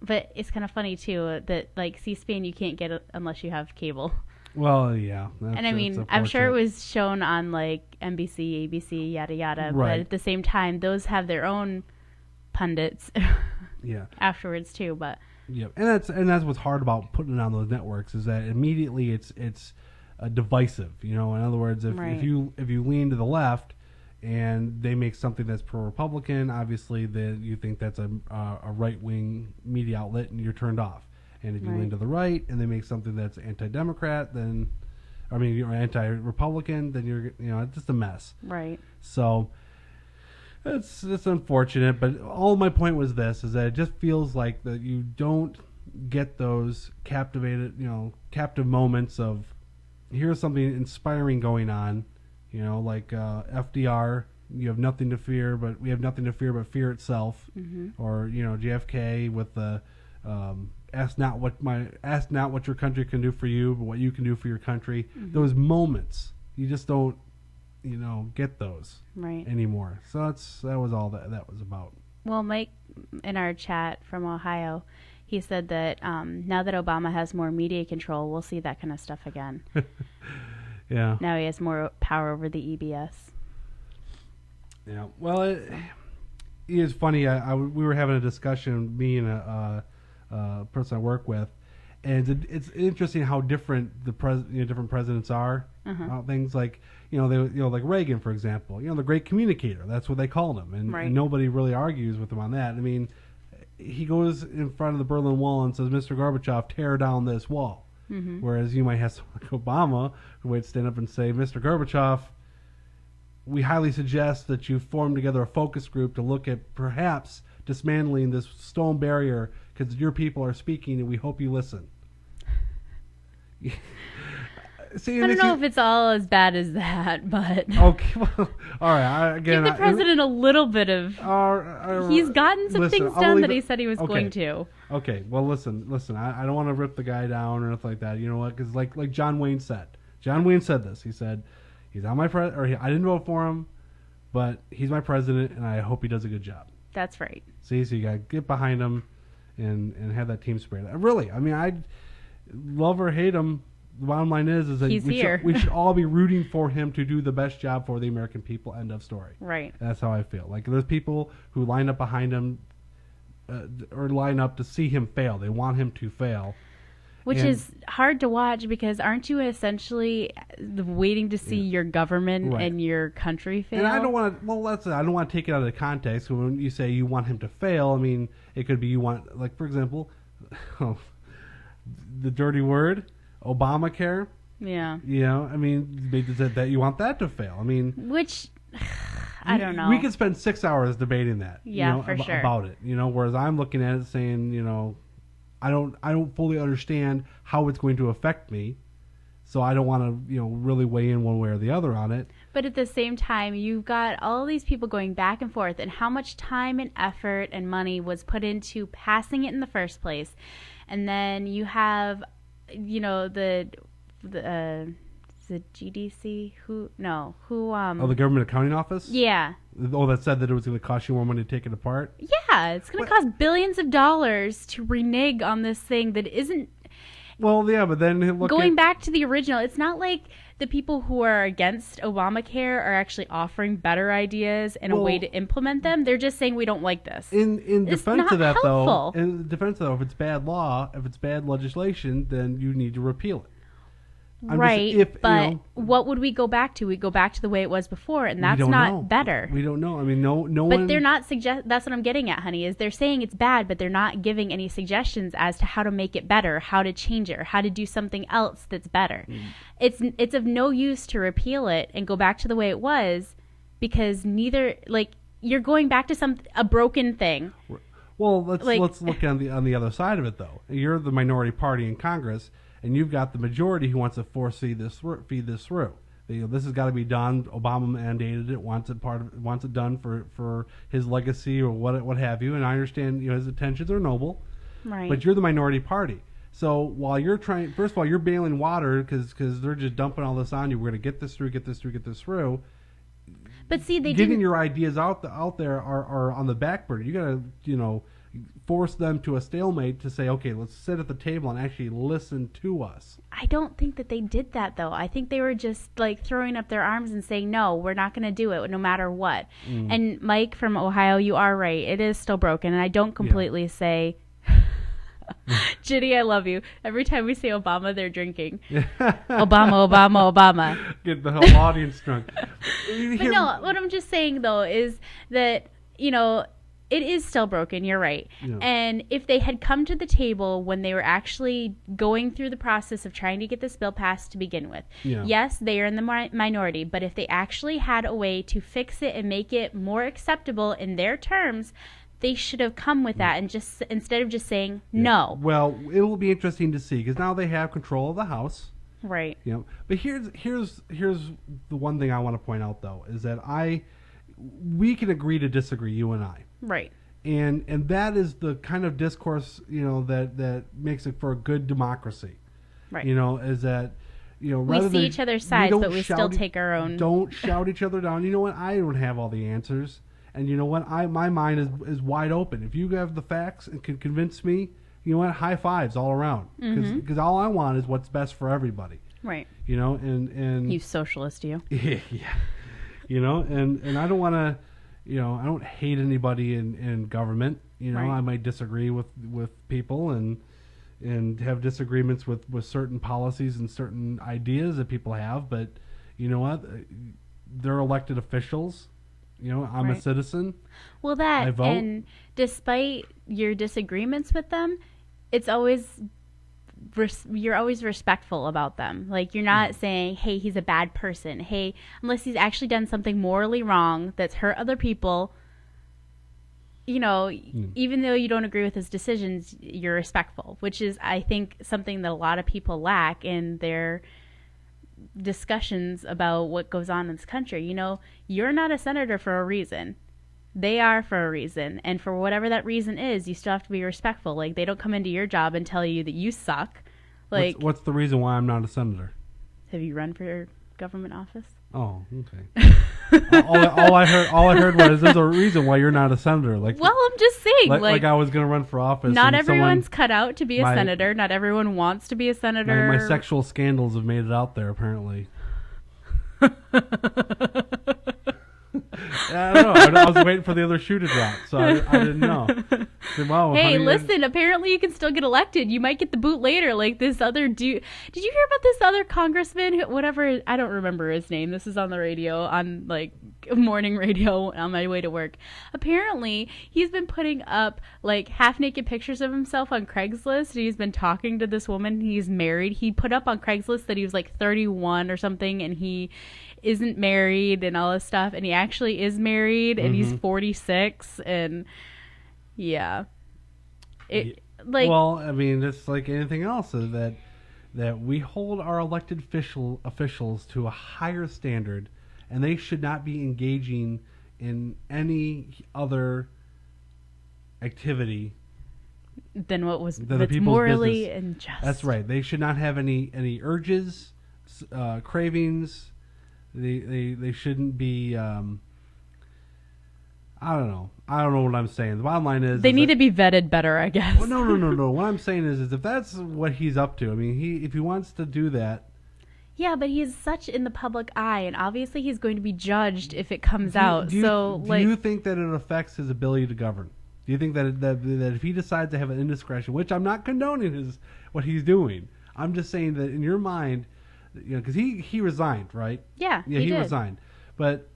[SPEAKER 3] But it's kind of funny, too, that, C-SPAN you can't get it unless you have cable.
[SPEAKER 2] Well, yeah.
[SPEAKER 3] And I'm sure it was shown on NBC, ABC, yada yada. Right. But at the same time, those have their own pundits.
[SPEAKER 2] Yeah.
[SPEAKER 3] Afterwards too, but.
[SPEAKER 2] Yeah, and that's what's hard about putting it on those networks, is that immediately it's divisive. In other words, if you lean to the left and they make something that's pro-Republican, obviously then you think that's a right-wing media outlet, and you're turned off. And if you lean to the right and they make something that's anti-Democrat, you're anti-Republican, then it's just a mess.
[SPEAKER 3] Right.
[SPEAKER 2] So it's unfortunate, but all my point was this, is that it just feels like that you don't get those captive moments of, here's something inspiring going on, like FDR, you have nothing to fear, but we have nothing to fear but fear itself. Mm-hmm. Or, JFK with the ask not what your country can do for you, but what you can do for your country. Mm-hmm. Those moments, you just don't, get those anymore. So that was all that was about.
[SPEAKER 3] Well, Mike, in our chat from Ohio, he said that now that Obama has more media control, we'll see that kind of stuff again.
[SPEAKER 2] Yeah.
[SPEAKER 3] Now he has more power over the EBS.
[SPEAKER 2] Yeah. Well, it is funny. We were having a discussion, me and a person I work with, and it's interesting how different different presidents are. Uh-huh. Things like like Reagan, for example. The great communicator. That's what they called him, and nobody really argues with him on that. He goes in front of the Berlin Wall and says, "Mr. Gorbachev, tear down this wall." Mm-hmm. Whereas you might have someone like Obama who would stand up and say, "Mr. Gorbachev, we highly suggest that you form together a focus group to look at perhaps dismantling this stone barrier because your people are speaking and we hope you listen. See,
[SPEAKER 3] I don't know if it's all as bad as that, but
[SPEAKER 2] okay. Well, all right.
[SPEAKER 3] Give the president a little bit of. He's gotten some things done that he said he was going to.
[SPEAKER 2] Okay. Well, listen. I don't want to rip the guy down or anything like that. You know what? Because like John Wayne said. John Wayne said this. He said, "He's not my president, I didn't vote for him, but he's my president, and I hope he does a good job."
[SPEAKER 3] That's right.
[SPEAKER 2] See, so you got to get behind him, and have that team spirit. Really, I mean, I love or hate him. The bottom line is that we should all be rooting for him to do the best job for the American people. End of story.
[SPEAKER 3] Right.
[SPEAKER 2] That's how I feel. Like there's people who line up behind him or line up to see him fail. They want him to fail.
[SPEAKER 3] Which is hard to watch because aren't you essentially waiting to see your government and your country fail? And
[SPEAKER 2] I don't want to. Well, I don't want to take it out of the context. When you say you want him to fail, I mean it could be you want, like for example, the dirty word. Obamacare.
[SPEAKER 3] Yeah.
[SPEAKER 2] You know, I mean, that you want that to fail. I mean,
[SPEAKER 3] which I don't know.
[SPEAKER 2] We could spend 6 hours debating that.
[SPEAKER 3] Yeah,
[SPEAKER 2] you know,
[SPEAKER 3] for sure.
[SPEAKER 2] About it. You know, whereas I'm looking at it saying, you know, I don't fully understand how it's going to affect me, so I don't want to, you know, really weigh in one way or the other on it.
[SPEAKER 3] But at the same time, you've got all these people going back and forth, and how much time and effort and money was put into passing it in the first place, and then you have. You know the GDC who
[SPEAKER 2] the Government Accounting Office, that said that it was going to cost you more money to take it apart.
[SPEAKER 3] It's going to cost billions of dollars to renege on this thing that isn't.
[SPEAKER 2] Well, yeah, but then
[SPEAKER 3] going back to the original, it's not like the people who are against Obamacare are actually offering better ideas and a way to implement them. They're just saying we don't like this.
[SPEAKER 2] In defense of that, though, if it's bad law, if it's bad legislation, then you need to repeal it.
[SPEAKER 3] What would we go back to? We go back to the way it was before, and that's not better.
[SPEAKER 2] We don't know. I mean, no
[SPEAKER 3] but
[SPEAKER 2] one. But
[SPEAKER 3] they're not that's what I'm getting at, honey. Is they're saying it's bad, but they're not giving any suggestions as to how to make it better, how to change it, or how to do something else that's better. It's of no use to repeal it and go back to the way it was, because you're going back to a broken thing.
[SPEAKER 2] Well, let's look on the other side of it, though. You're the minority party in Congress. And you've got the majority who wants to feed this through. This has got to be done. Obama mandated it. Wants it done for his legacy or what have you. And I understand his intentions are noble,
[SPEAKER 3] right?
[SPEAKER 2] But you're the minority party. So while you're trying, first of all, you're bailing water because they're just dumping all this on you. We're going to get this through.
[SPEAKER 3] But see,
[SPEAKER 2] getting your ideas out there are on the back burner. You got to force them to a stalemate to say, okay, let's sit at the table and actually listen to us.
[SPEAKER 3] I don't think that they did that, though. I think they were just throwing up their arms and saying, no, we're not going to do it no matter what. And Mike from Ohio, you are right. It is still broken. And I don't completely say, Ginny, I love you. Every time we say Obama, they're drinking. Obama.
[SPEAKER 2] Get the whole audience drunk.
[SPEAKER 3] But no, what I'm just saying, though, is that, it is still broken, you're right. Yeah. And if they had come to the table when they were actually going through the process of trying to get this bill passed to begin with, yes, they are in the minority, but if they actually had a way to fix it and make it more acceptable in their terms, they should have come with that and just instead of just saying no.
[SPEAKER 2] Well, it will be interesting to see because now they have control of the House.
[SPEAKER 3] Right.
[SPEAKER 2] But here's the one thing I want to point out, though, is that we can agree to disagree, you and I.
[SPEAKER 3] Right.
[SPEAKER 2] And that is the kind of discourse, that makes it for a good democracy.
[SPEAKER 3] Right.
[SPEAKER 2] Is that,
[SPEAKER 3] we see each other's sides, but we still take our own.
[SPEAKER 2] Don't shout each other down. You know what? I don't have all the answers. And you know what? My mind is wide open. If you have the facts and can convince me, you know what? High fives all around. Because all I want is what's best for everybody.
[SPEAKER 3] Right.
[SPEAKER 2] And
[SPEAKER 3] you socialist, you.
[SPEAKER 2] Yeah. And I don't want to, I don't hate anybody in government. Right. I might disagree with people and have disagreements with certain policies and certain ideas that people have. But you know what? They're elected officials. I'm a citizen.
[SPEAKER 3] Well,
[SPEAKER 2] I vote.
[SPEAKER 3] And despite your disagreements with them, it's always you're always respectful about them. You're not saying, hey, he's a bad person. Hey, unless he's actually done something morally wrong that's hurt other people, you know, even though you don't agree with his decisions, you're respectful, which is, I think, something that a lot of people lack in their discussions about what goes on in this country. You know, you're not a senator for a reason. They are for a reason. And for whatever that reason is, you still have to be respectful. Like, they don't come into your job and tell you that you suck. Like,
[SPEAKER 2] what's the reason why I'm not a senator?
[SPEAKER 3] Have you run for government office?
[SPEAKER 2] Oh, okay. all I heard was there's a reason why you're not a senator. Like,
[SPEAKER 3] well, I'm just saying,
[SPEAKER 2] like I was going to run for office.
[SPEAKER 3] Not everyone's cut out to be a senator. Not everyone wants to be a senator.
[SPEAKER 2] My sexual scandals have made it out there, apparently. I don't know. I was waiting for the other shoe to drop, so I didn't know. So, wow,
[SPEAKER 3] hey, listen, apparently you can still get elected. You might get the boot later, like this other dude. Did you hear about this other congressman? Whatever, I don't remember his name. This is on the radio, on like morning radio on my way to work. Apparently, he's been putting up like half-naked pictures of himself on Craigslist. He's been talking to this woman. He's married. He put up on Craigslist that he was like 31 or something, and he isn't married and all this stuff, and he actually is married, and he's 46, and yeah, like,
[SPEAKER 2] well, I mean, it's like anything else, that we hold our elected officials to a higher standard, and they should not be engaging in any other activity
[SPEAKER 3] than what was that's morally and just.
[SPEAKER 2] That's right. They should not have any urges, cravings. They shouldn't be. I don't know. I don't know what I'm saying. The bottom line is
[SPEAKER 3] they need to be vetted better, I guess.
[SPEAKER 2] Well, no. What I'm saying is if that's what he's up to, I mean, if he wants to do that.
[SPEAKER 3] Yeah, but he's such in the public eye, and obviously he's going to be judged if it comes out. Do
[SPEAKER 2] you think that it affects his ability to govern? Do you think that if he decides to have an indiscretion, which I'm not condoning what he's doing, I'm just saying that in your mind. You know, because he resigned, right?
[SPEAKER 3] Yeah,
[SPEAKER 2] he resigned. But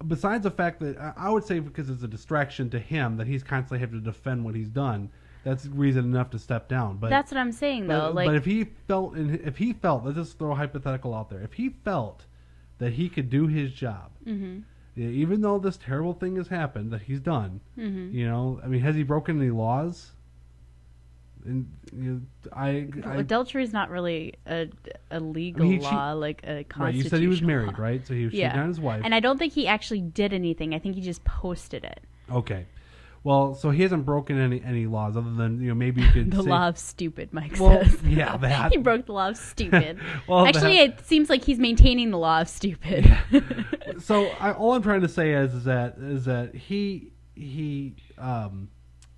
[SPEAKER 2] besides the fact that I would say because it's a distraction to him that he's constantly having to defend what he's done, that's reason enough to step down. But
[SPEAKER 3] that's what I'm saying, though.
[SPEAKER 2] But if he felt, let's just throw a hypothetical out there. If he felt that he could do his job, even though this terrible thing has happened that he's done, you know, I mean, has he broken any laws? And
[SPEAKER 3] adultery is not really a legal law, like a constitutional
[SPEAKER 2] right, you said he was married,
[SPEAKER 3] law.
[SPEAKER 2] right? So he was cheating on his wife.
[SPEAKER 3] And I don't think he actually did anything. I think he just posted it.
[SPEAKER 2] Okay. Well, so he hasn't broken any laws other than, you know, maybe you could
[SPEAKER 3] the
[SPEAKER 2] say...
[SPEAKER 3] law of stupid, Mike says.
[SPEAKER 2] Yeah, that.
[SPEAKER 3] He broke the law of stupid.
[SPEAKER 2] Well,
[SPEAKER 3] actually, it seems like he's maintaining the law of stupid.
[SPEAKER 2] Yeah. So all I'm trying to say is that he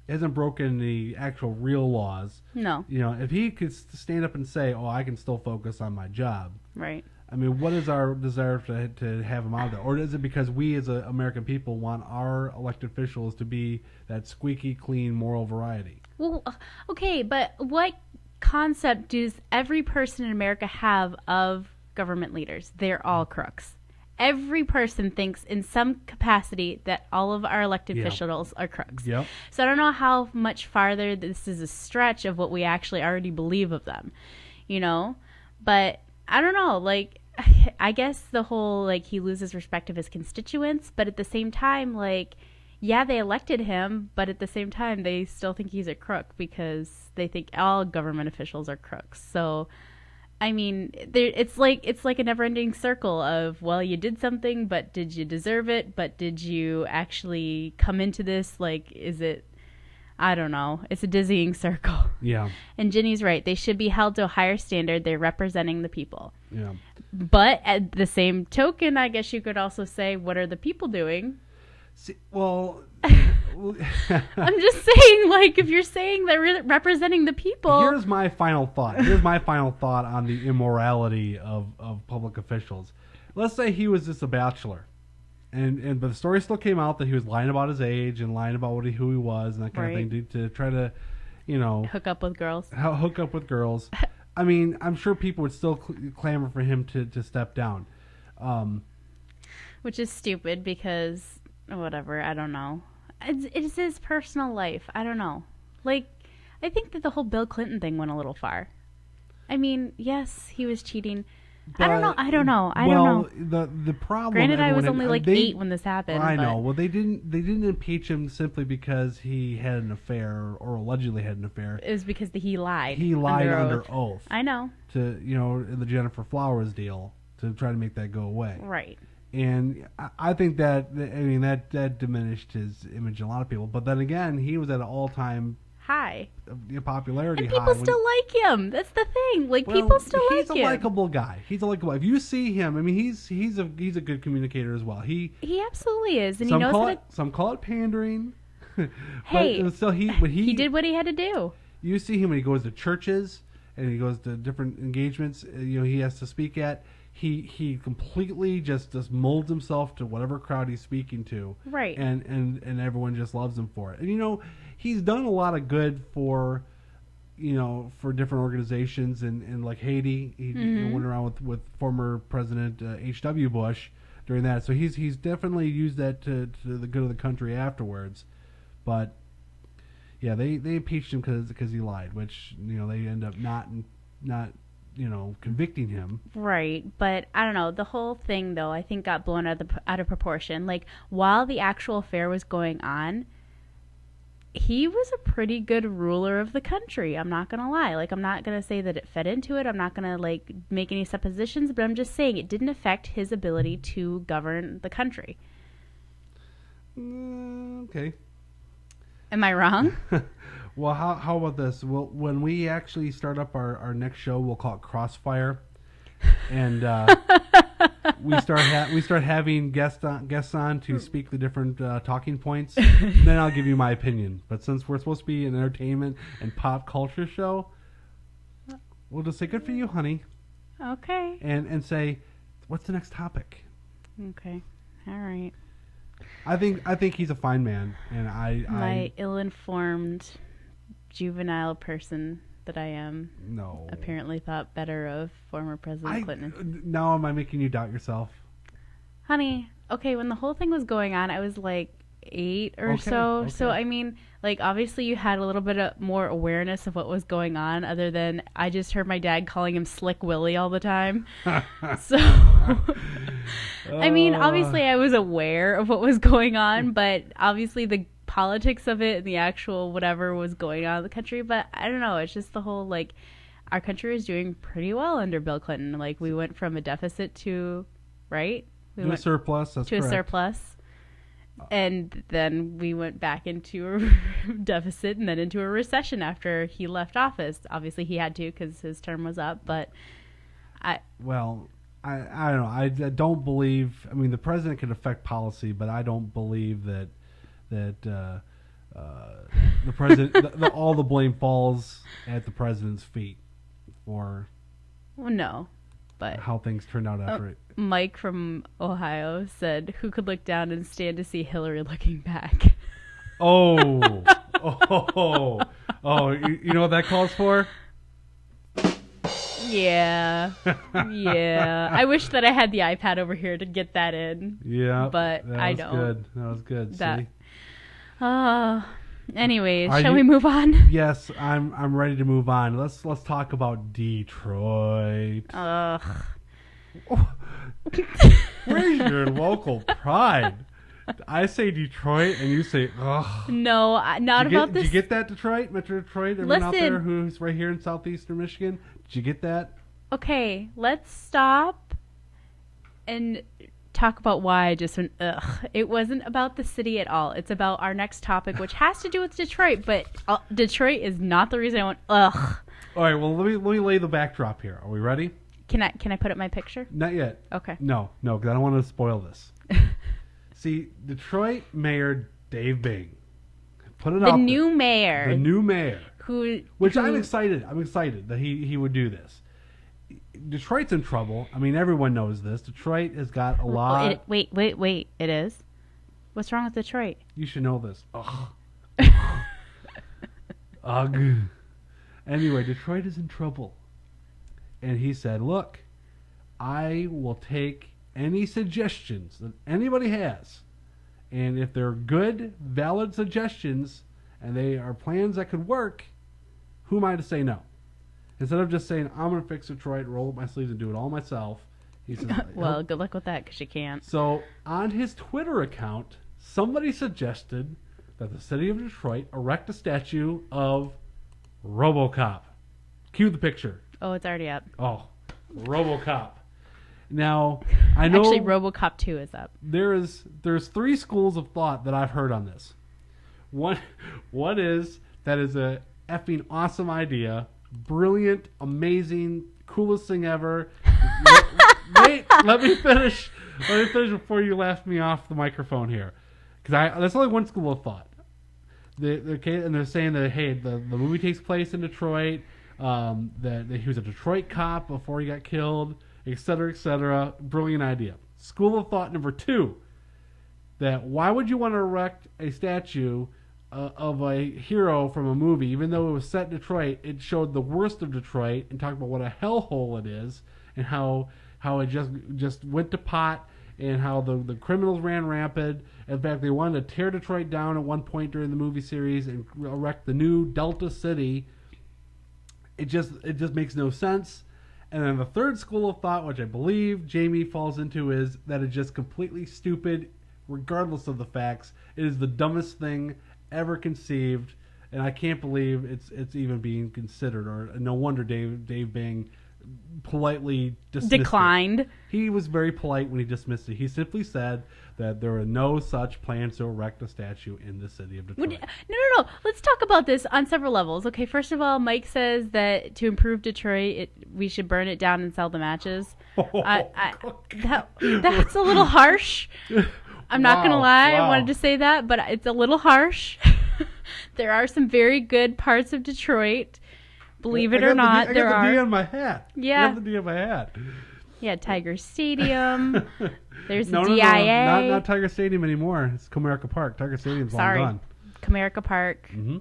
[SPEAKER 2] hasn't broken the actual real laws.
[SPEAKER 3] No.
[SPEAKER 2] You know, if he could stand up and say, "Oh, I can still focus on my job."
[SPEAKER 3] Right.
[SPEAKER 2] I mean, what is our desire to have him out there? Or is it because we as American people want our elected officials to be that squeaky clean moral variety?
[SPEAKER 3] Well, okay, but what concept does every person in America have of government leaders? They're all crooks. Every person thinks in some capacity that all of our elected officials are crooks.
[SPEAKER 2] Yep.
[SPEAKER 3] So I don't know how much farther this is a stretch of what we actually already believe of them, you know? But I don't know, like, I guess the whole, like, he loses respect of his constituents, but at the same time, like, yeah, they elected him, but at the same time, they still think he's a crook because they think all government officials are crooks. So, I mean, it's like a never-ending circle of, well, you did something, but did you deserve it? But did you actually come into this? Like, is it, I don't know. It's a dizzying circle.
[SPEAKER 2] Yeah.
[SPEAKER 3] And Ginny's right. They should be held to a higher standard. They're representing the people.
[SPEAKER 2] Yeah.
[SPEAKER 3] But at the same token, I guess you could also say, what are the people doing?
[SPEAKER 2] See, well...
[SPEAKER 3] I'm just saying, like, if you're saying they're representing the people...
[SPEAKER 2] Here's my final thought. On the immorality of public officials. Let's say he was just a bachelor. But the story still came out that he was lying about his age and lying about who he was and that kind of thing to try to, you know...
[SPEAKER 3] Hook up with girls.
[SPEAKER 2] I mean, I'm sure people would still clamor for him to step down.
[SPEAKER 3] Which is stupid because, whatever, I don't know. It's his personal life. I don't know. Like, I think that the whole Bill Clinton thing went a little far. I mean, yes, he was cheating. I don't know. I don't know. I don't know.
[SPEAKER 2] The problem.
[SPEAKER 3] Granted, I was only like
[SPEAKER 2] they,
[SPEAKER 3] 8 when this happened.
[SPEAKER 2] I know.
[SPEAKER 3] But
[SPEAKER 2] Well, they didn't impeach him simply because he had an affair or allegedly had an affair.
[SPEAKER 3] it was because he lied.
[SPEAKER 2] He lied under
[SPEAKER 3] oath.
[SPEAKER 2] oath.
[SPEAKER 3] I know.
[SPEAKER 2] To the Jennifer Flowers deal to try to make that go away.
[SPEAKER 3] Right.
[SPEAKER 2] And I think that diminished his image in a lot of people. But then again, he was at an all-time
[SPEAKER 3] High.
[SPEAKER 2] popularity
[SPEAKER 3] And
[SPEAKER 2] high.
[SPEAKER 3] people still like him. That's the thing. Like,
[SPEAKER 2] Well,
[SPEAKER 3] people still like
[SPEAKER 2] he's
[SPEAKER 3] him.
[SPEAKER 2] a likable guy. He's a likable. If you see him, I mean, he's a good communicator as well. He
[SPEAKER 3] absolutely is, and he
[SPEAKER 2] some
[SPEAKER 3] knows
[SPEAKER 2] call
[SPEAKER 3] how
[SPEAKER 2] it some call it pandering.
[SPEAKER 3] Hey,
[SPEAKER 2] but still
[SPEAKER 3] he did what he had to do.
[SPEAKER 2] You see him when he goes to churches and he goes to different engagements. He has to speak at. He completely just molds himself to whatever crowd he's speaking to.
[SPEAKER 3] Right.
[SPEAKER 2] And everyone just loves him for it. And he's done a lot of good for different organizations in like Haiti. He went around with former President H.W. Bush during that. So he's definitely used that to the good of the country afterwards. But yeah, they impeached him because he lied, which they end up not convicting him.
[SPEAKER 3] Right, but I don't know. The whole thing, though, I think got blown out of proportion. Like, while the actual affair was going on, he was a pretty good ruler of the country. I'm not going to lie. Like, I'm not going to say that it fed into it. I'm not going to, like, make any suppositions, but I'm just saying it didn't affect his ability to govern the country.
[SPEAKER 2] Okay.
[SPEAKER 3] Am I wrong?
[SPEAKER 2] Well, how about this? Well, when we actually start up our next show, we'll call it Crossfire, and we start having guests on to speak the different talking points. Then I'll give you my opinion. But since we're supposed to be an entertainment and pop culture show, we'll just say good for you, honey.
[SPEAKER 3] Okay.
[SPEAKER 2] And say, what's the next topic?
[SPEAKER 3] Okay. All right.
[SPEAKER 2] I think he's a fine man, and
[SPEAKER 3] my ill-informed juvenile person that I am apparently thought better of former President Clinton.
[SPEAKER 2] Now am I making you doubt yourself?
[SPEAKER 3] Honey, okay, when the whole thing was going on, I was like 8 or so.
[SPEAKER 2] Okay.
[SPEAKER 3] So, I mean, like, obviously you had a little bit more awareness of what was going on, other than I just heard my dad calling him Slick Willie all the time. So, I mean, obviously I was aware of what was going on, but obviously the politics of it and the actual whatever was going on in the country. But I don't know, it's just the whole, like, our country was doing pretty well under Bill Clinton. Like, we went from a deficit to, right?
[SPEAKER 2] To a surplus, that's correct.
[SPEAKER 3] To a surplus. And then we went back into a deficit and then into a recession after he left office. Obviously, he had to because his term was up. But I don't know.
[SPEAKER 2] I don't believe. I mean, the president can affect policy, but I don't believe that the president all the blame falls at the president's feet for.
[SPEAKER 3] Well, no, but
[SPEAKER 2] how things turned out after it.
[SPEAKER 3] Mike from Ohio said, "Who could look down and stand to see Hillary looking back?"
[SPEAKER 2] Oh. You know what that calls for?
[SPEAKER 3] Yeah. I wish that I had the iPad over here to get that in.
[SPEAKER 2] Yeah,
[SPEAKER 3] but I don't.
[SPEAKER 2] Good. That was good. See?
[SPEAKER 3] Anyways, shall we move on?
[SPEAKER 2] Yes, I'm ready to move on. Let's talk about Detroit.
[SPEAKER 3] Ugh.
[SPEAKER 2] Where's your local pride? I say Detroit, and you say ugh.
[SPEAKER 3] No, not about this.
[SPEAKER 2] Did you get that, Detroit? Metro Detroit? Everyone out there who's right here in southeastern Michigan? Did you get that?
[SPEAKER 3] Okay, let's stop and talk about why I just went ugh. It wasn't about the city at all. It's about our next topic, which has to do with Detroit, but Detroit is not the reason I went ugh.
[SPEAKER 2] All right, well, let me lay the backdrop here. Are we ready?
[SPEAKER 3] Can I put up my picture?
[SPEAKER 2] Not yet.
[SPEAKER 3] Okay.
[SPEAKER 2] No, because I don't want to spoil this. See, Detroit Mayor Dave Bing put it out.
[SPEAKER 3] The new mayor.
[SPEAKER 2] I'm excited. I'm excited that he would do this. Detroit's in trouble. I mean, everyone knows this. Detroit has got a lot.
[SPEAKER 3] Wait. It is? What's wrong with Detroit?
[SPEAKER 2] You should know this. Ugh. Ugh. Anyway, Detroit is in trouble. And he said, look, I will take any suggestions that anybody has. And if they're good, valid suggestions, and they are plans that could work, who am I to say no? Instead of just saying, I'm going to fix Detroit, roll up my sleeves and do it all myself, he says,
[SPEAKER 3] Well, good luck with that because you can't.
[SPEAKER 2] So on his Twitter account, somebody suggested that the city of Detroit erect a statue of RoboCop. Cue the picture.
[SPEAKER 3] Oh, it's already up.
[SPEAKER 2] Oh, RoboCop. Now, I know
[SPEAKER 3] Actually, RoboCop 2 is up.
[SPEAKER 2] there's 3 schools of thought that I've heard on this. One is that is a effing awesome idea, brilliant, amazing, coolest thing ever. Wait, let me finish. Let me finish before you laugh me off the microphone here, because that's only one school of thought. And they're saying that hey, the movie takes place in Detroit. That he was a Detroit cop before he got killed, etc., etc. Brilliant idea. School of thought number 2: that why would you want to erect a statue of a hero from a movie, even though it was set in Detroit? It showed the worst of Detroit and talked about what a hellhole it is and how it just went to pot and how the criminals ran rampant. In fact, they wanted to tear Detroit down at one point during the movie series and erect the new Delta City. It just makes no sense. And then the third school of thought, which I believe Jamie falls into, is that it's just completely stupid, regardless of the facts. It is the dumbest thing ever conceived, and I can't believe it's even being considered. Or no wonder Dave Bang politely dismissed
[SPEAKER 3] Declined.
[SPEAKER 2] it. He was very polite when he dismissed it. He simply said that there are no such plans to erect a statue in the city of Detroit.
[SPEAKER 3] No. Let's talk about this on several levels. Okay, first of all, Mike says that to improve Detroit, we should burn it down and sell the matches. That's a little harsh. I'm not going to lie.
[SPEAKER 2] Wow.
[SPEAKER 3] I wanted to say that, but it's a little harsh. There are some very good parts of Detroit. Believe it or not, there are.
[SPEAKER 2] I got the D on my hat.
[SPEAKER 3] Yeah.
[SPEAKER 2] I have the D on my hat.
[SPEAKER 3] Yeah, Tiger Stadium. There's the
[SPEAKER 2] No,
[SPEAKER 3] DIA.
[SPEAKER 2] not Tiger Stadium anymore. It's Comerica Park. Tiger Stadium's long
[SPEAKER 3] Sorry.
[SPEAKER 2] gone.
[SPEAKER 3] Comerica Park.
[SPEAKER 2] Mm-hmm.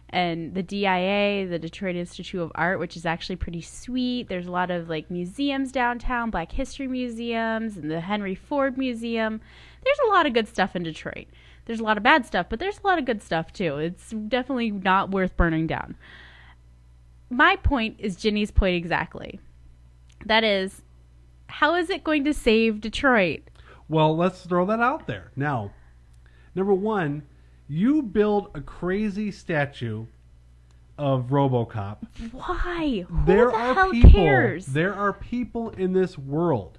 [SPEAKER 3] And the DIA, the Detroit Institute of Art, which is actually pretty sweet. There's a lot of like museums downtown, Black History museums, and the Henry Ford Museum. There's a lot of good stuff in Detroit. There's a lot of bad stuff, but there's a lot of good stuff too. It's definitely not worth burning down. My point is Ginny's point exactly. That is, how is it going to save Detroit?
[SPEAKER 2] Well, let's throw that out there. Now, number one, you build a crazy statue of RoboCop.
[SPEAKER 3] Why? Who
[SPEAKER 2] There
[SPEAKER 3] the
[SPEAKER 2] are
[SPEAKER 3] hell
[SPEAKER 2] people.
[SPEAKER 3] cares?
[SPEAKER 2] There are people in this world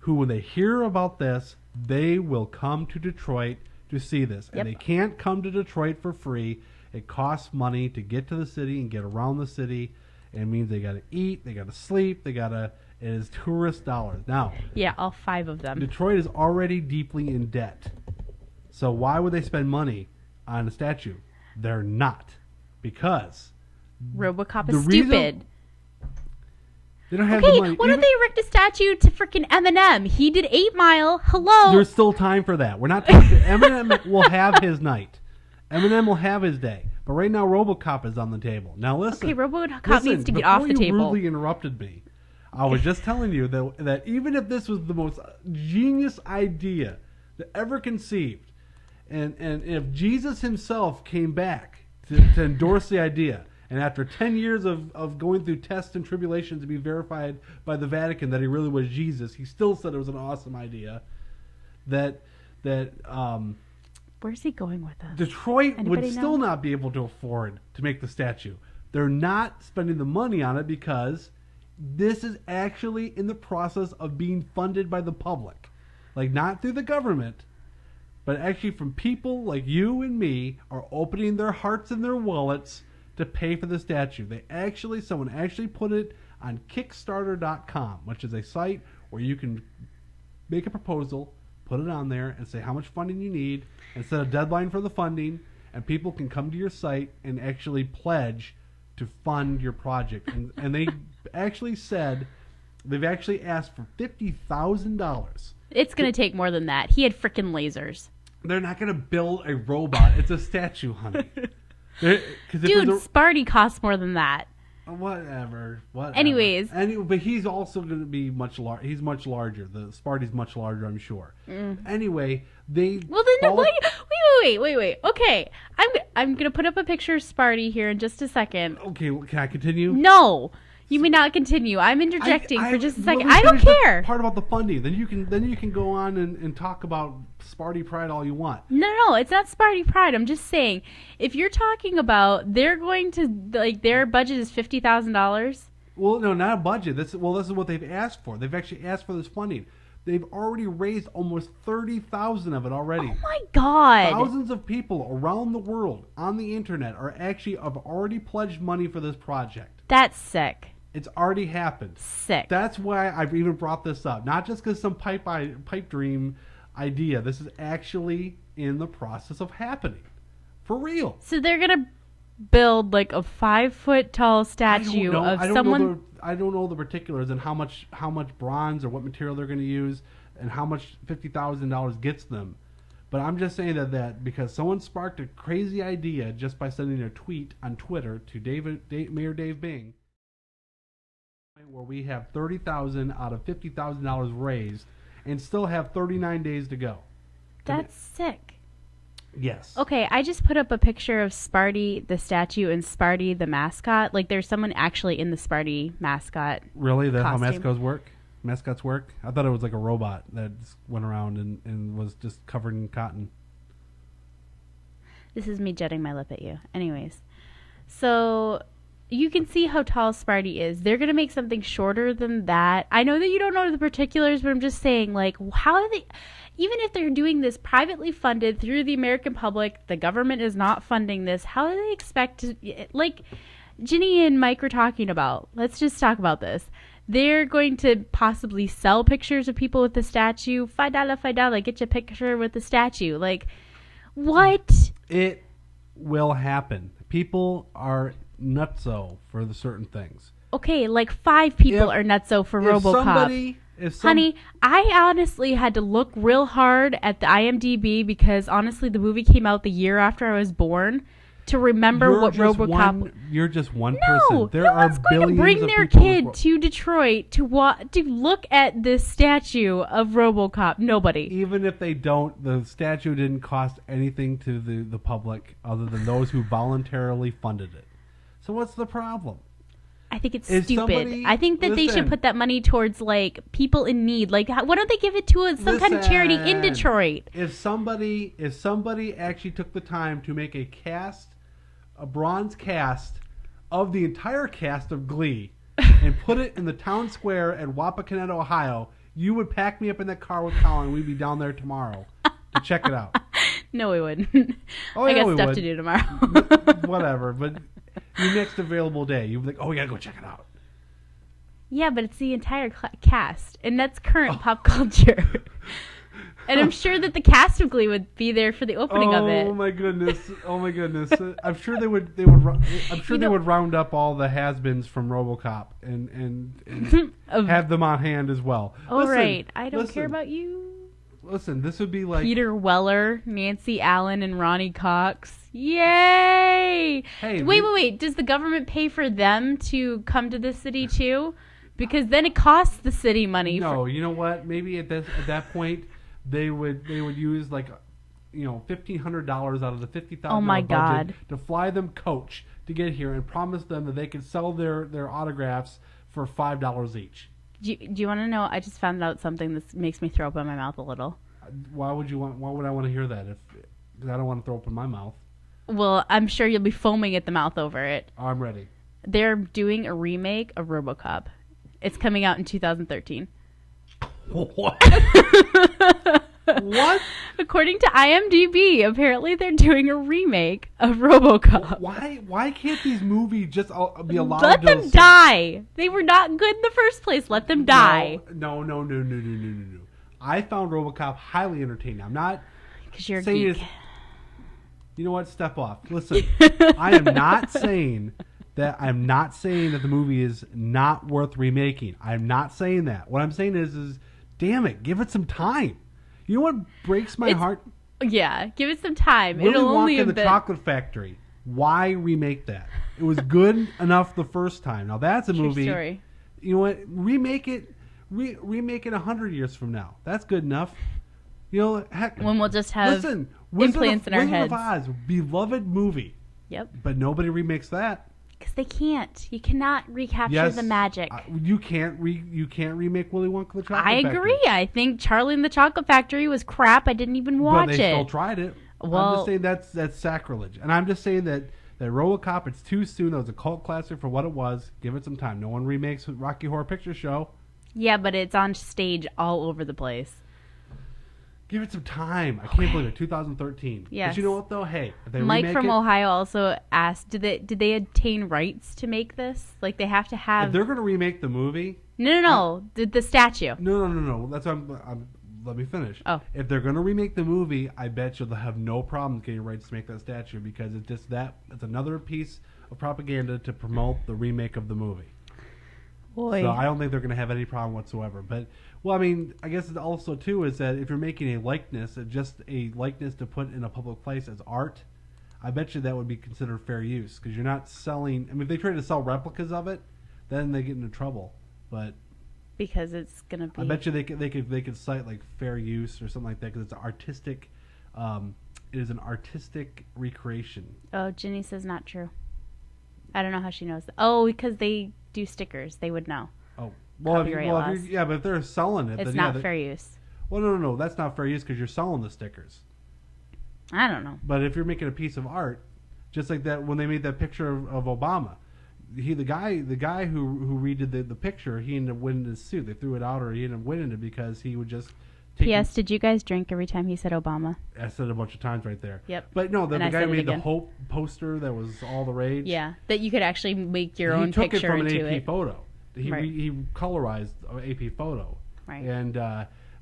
[SPEAKER 2] who, when they hear about this, they will come to Detroit to see this, and
[SPEAKER 3] Yep.
[SPEAKER 2] they can't come to Detroit for free. It costs money to get to the city and get around the city. It means they got to eat, they got to sleep, it is tourist dollars. Now,
[SPEAKER 3] Yeah, all 5 of them.
[SPEAKER 2] Detroit is already deeply in debt. So why would they spend money on a statue? They're not. Because
[SPEAKER 3] RoboCop
[SPEAKER 2] the
[SPEAKER 3] is
[SPEAKER 2] reason-
[SPEAKER 3] stupid.
[SPEAKER 2] they don't have the
[SPEAKER 3] Okay,
[SPEAKER 2] money.
[SPEAKER 3] why don't they erect a statue to freaking Eminem? He did 8 Mile. Hello.
[SPEAKER 2] There's still time for that. We're not talking. Eminem will have his night. Eminem will have his day. But right now, RoboCop is on the table. Now listen.
[SPEAKER 3] Okay, RoboCop needs to get off the
[SPEAKER 2] before you
[SPEAKER 3] table.
[SPEAKER 2] rudely interrupted me. I was just telling you that even if this was the most genius idea that ever conceived, and if Jesus himself came back to endorse the idea, and after 10 years of going through tests and tribulations to be verified by the Vatican that he really was Jesus, he still said it was an awesome idea, that
[SPEAKER 3] Where's he going with this?
[SPEAKER 2] Detroit
[SPEAKER 3] Anybody
[SPEAKER 2] would still
[SPEAKER 3] know?
[SPEAKER 2] not be able to afford to make the statue. They're not spending the money on it because this is actually in the process of being funded by the public. Like, not through the government, but actually from people like you and me are opening their hearts and their wallets to pay for the statue. Someone actually put it on Kickstarter.com, which is a site where you can make a proposal, put it on there, and say how much funding you need, and set a deadline for the funding, and people can come to your site and actually pledge to fund your project. And they actually said they've actually asked for $50,000.
[SPEAKER 3] It's going to take more than that. He had freaking lasers.
[SPEAKER 2] They're not going to build a robot. It's a statue, honey.
[SPEAKER 3] Dude, Sparty costs more than that.
[SPEAKER 2] Whatever.
[SPEAKER 3] Anyways.
[SPEAKER 2] But he's also going to be much larger. He's much larger. The Sparty's much larger, I'm sure. Anyway, they...
[SPEAKER 3] Well, then, wait. Okay, I'm going to put up a picture of Sparty here in just a second.
[SPEAKER 2] Okay, can I continue?
[SPEAKER 3] No. You may not continue. I'm interjecting for just a second.
[SPEAKER 2] let
[SPEAKER 3] I
[SPEAKER 2] me
[SPEAKER 3] don't
[SPEAKER 2] finish the
[SPEAKER 3] care.
[SPEAKER 2] part about the funding. Then you can go on and talk about Sparty Pride all you want.
[SPEAKER 3] No, it's not Sparty Pride. I'm just saying, if you're talking about they're going to, like, their budget is $50,000.
[SPEAKER 2] Well, no, not a budget. This is what they've asked for. They've actually asked for this funding. They've already raised almost 30,000 of it already.
[SPEAKER 3] Oh my God!
[SPEAKER 2] Thousands of people around the world on the internet have already pledged money for this project.
[SPEAKER 3] That's sick.
[SPEAKER 2] It's already happened.
[SPEAKER 3] Sick.
[SPEAKER 2] That's why I've even brought this up. Not just because some pipe dream idea. This is actually in the process of happening. For real.
[SPEAKER 3] So they're gonna build like a 5-foot tall statue of someone.
[SPEAKER 2] I don't know the particulars and how much bronze or what material they're going to use and how much $50,000 gets them. But I'm just saying that because someone sparked a crazy idea just by sending a tweet on Twitter to Mayor Dave Bing, where we have $30,000 out of $50,000 raised and still have 39 days to go.
[SPEAKER 3] That's sick.
[SPEAKER 2] Yes.
[SPEAKER 3] Okay, I just put up a picture of Sparty the statue and Sparty the mascot. Like, there's someone actually in the Sparty mascot.
[SPEAKER 2] Really? That's how
[SPEAKER 3] costume.
[SPEAKER 2] mascots work? I thought it was like a robot that just went around and was just covered in cotton.
[SPEAKER 3] This is me jetting my lip at you. Anyways, so you can see how tall Sparty is. They're going to make something shorter than that. I know that you don't know the particulars, but I'm just saying, like, how are they... Even if they're doing this privately funded through the American public, the government is not funding this, how do they expect to... Like, Ginny and Mike were talking about. Let's just talk about this. They're going to possibly sell pictures of people with the statue. $5, get you a picture with the statue. Like, what?
[SPEAKER 2] It will happen. People are nutso for the certain things.
[SPEAKER 3] Okay, like 5 people are nutso for RoboCop. Honey, I honestly had to look real hard at the IMDb because honestly the movie came out the year after I was born to remember what RoboCop.
[SPEAKER 2] You're just one person. There
[SPEAKER 3] no
[SPEAKER 2] are
[SPEAKER 3] one's going to
[SPEAKER 2] billions
[SPEAKER 3] bring
[SPEAKER 2] of
[SPEAKER 3] their
[SPEAKER 2] people
[SPEAKER 3] kid to Detroit to look at this statue of RoboCop. Nobody.
[SPEAKER 2] Even if they don't, the statue didn't cost anything to the public other than those who voluntarily funded it. So what's the problem?
[SPEAKER 3] I think it's stupid. I think that they should put that money towards, like, people in need. Like, why don't they give it to some kind of charity in Detroit?
[SPEAKER 2] If somebody actually took the time to make a bronze cast of the entire cast of Glee and put it in the town square at Wapakoneta, Ohio, you would pack me up in that car with Colin. We'd be down there tomorrow to check it out.
[SPEAKER 3] No, we wouldn't.
[SPEAKER 2] Oh,
[SPEAKER 3] I
[SPEAKER 2] yeah,
[SPEAKER 3] got stuff to do tomorrow.
[SPEAKER 2] Whatever, but your next available day, you'd be like, oh, we gotta go check it out.
[SPEAKER 3] Yeah, but it's the entire cast, and that's current pop culture. And I'm sure that the cast of Glee would be there for the opening of it.
[SPEAKER 2] Oh my goodness! I'm sure they would. They would round up all the has-beens from RoboCop and have them on hand as well.
[SPEAKER 3] Oh, right. I don't care about you.
[SPEAKER 2] Listen, this would be like
[SPEAKER 3] Peter Weller, Nancy Allen, and Ronnie Cox. Yay!
[SPEAKER 2] Hey,
[SPEAKER 3] wait. Does the government pay for them to come to the city too? Because then it costs the city money.
[SPEAKER 2] No, you know what? Maybe at that point they would use like $1,500 out of the $50,000 budget to fly them coach to get here and promise them that they could sell their autographs for $5 each.
[SPEAKER 3] Do you want to know? I just found out something that makes me throw up in my mouth a little.
[SPEAKER 2] Why would I want to hear that? Because I don't want to throw up in my mouth.
[SPEAKER 3] Well, I'm sure you'll be foaming at the mouth over it.
[SPEAKER 2] I'm ready.
[SPEAKER 3] They're doing a remake of RoboCop. It's coming out in 2013.
[SPEAKER 2] What? What?
[SPEAKER 3] According to IMDb, apparently they're doing a remake of RoboCop.
[SPEAKER 2] Why can't these movies just be allowed
[SPEAKER 3] Let
[SPEAKER 2] to...
[SPEAKER 3] Let them die. They were not good in the first place. Let them die.
[SPEAKER 2] No. I found RoboCop highly entertaining. I'm not...
[SPEAKER 3] Because you're a geek.
[SPEAKER 2] You know what? Step off. Listen, I am not saying that the movie is not worth remaking. I'm not saying that. What I'm saying is damn it, give it some time. You know what breaks my heart?
[SPEAKER 3] Yeah, give it some time.
[SPEAKER 2] Willy
[SPEAKER 3] It'll only
[SPEAKER 2] Wonka and the Chocolate Factory. Why remake that? It was good enough the first time. Now that's a movie.
[SPEAKER 3] Story.
[SPEAKER 2] You know what? Remake it. Remake it 100 years from now. That's good enough. You know, heck,
[SPEAKER 3] when we'll just have implants in our heads.
[SPEAKER 2] Wizard of Oz, beloved movie.
[SPEAKER 3] Yep.
[SPEAKER 2] But nobody remakes that.
[SPEAKER 3] Because they can't. You cannot recapture the magic.
[SPEAKER 2] You can't remake Willy Wonka the Chocolate
[SPEAKER 3] I
[SPEAKER 2] Factory.
[SPEAKER 3] agree. I think Charlie and the Chocolate Factory was crap. I didn't even watch
[SPEAKER 2] But they still tried it.
[SPEAKER 3] Well,
[SPEAKER 2] I'm just saying that's sacrilege. And I'm just saying that RoboCop, it's too soon. It was a cult classic for what it was. Give it some time. No one remakes Rocky Horror Picture Show.
[SPEAKER 3] yeah, but it's on stage all over the place.
[SPEAKER 2] Give it some time. I can't believe it. 2013.
[SPEAKER 3] Yes.
[SPEAKER 2] But you know what though? Hey, if they
[SPEAKER 3] Mike
[SPEAKER 2] remake
[SPEAKER 3] from
[SPEAKER 2] it,
[SPEAKER 3] Ohio also asked, did they obtain rights to make this? Like they have to
[SPEAKER 2] if
[SPEAKER 3] have.
[SPEAKER 2] they're going to remake the movie,
[SPEAKER 3] No. The statue.
[SPEAKER 2] no. That's let me finish.
[SPEAKER 3] Oh.
[SPEAKER 2] If they're going to remake the movie, I bet you they'll have no problems getting rights to make that statue because it's just it's another piece of propaganda to promote the remake of the movie.
[SPEAKER 3] Boy.
[SPEAKER 2] So I don't think they're going to have any problem whatsoever. But, well, I mean, I guess it also, too, is that if you're making a likeness, just a likeness to put in a public place as art, I bet you that would be considered fair use because you're not selling. I mean, if they try to sell replicas of it, then they get into trouble. But
[SPEAKER 3] because it's gonna be.
[SPEAKER 2] I bet you they could cite like fair use or something like that because it's artistic. It is an artistic recreation.
[SPEAKER 3] Oh, Ginny says not true. I don't know how she knows that. Oh, because they do stickers. They would know.
[SPEAKER 2] Oh, well,
[SPEAKER 3] Copyright laws.
[SPEAKER 2] but if they're selling it,
[SPEAKER 3] It's
[SPEAKER 2] then
[SPEAKER 3] not fair use.
[SPEAKER 2] Well, no, that's not fair use because you're selling the stickers.
[SPEAKER 3] I don't know.
[SPEAKER 2] But if you're making a piece of art, just like that when they made that picture of Obama, the guy who redid the picture, he ended up winning his suit. They threw it out, or he ended up winning it because he would just.
[SPEAKER 3] P.S. Did you guys drink every time he said Obama?
[SPEAKER 2] I said it a bunch of times right there.
[SPEAKER 3] Yep.
[SPEAKER 2] But no, the
[SPEAKER 3] And I
[SPEAKER 2] guy
[SPEAKER 3] said
[SPEAKER 2] who
[SPEAKER 3] it
[SPEAKER 2] made the
[SPEAKER 3] again.
[SPEAKER 2] Hope poster that was all the rage.
[SPEAKER 3] Yeah, that you could actually make your
[SPEAKER 2] he
[SPEAKER 3] own
[SPEAKER 2] took
[SPEAKER 3] picture
[SPEAKER 2] it from
[SPEAKER 3] into
[SPEAKER 2] an AP
[SPEAKER 3] it.
[SPEAKER 2] photo. He
[SPEAKER 3] Right.
[SPEAKER 2] he colorized an AP photo.
[SPEAKER 3] Right.
[SPEAKER 2] And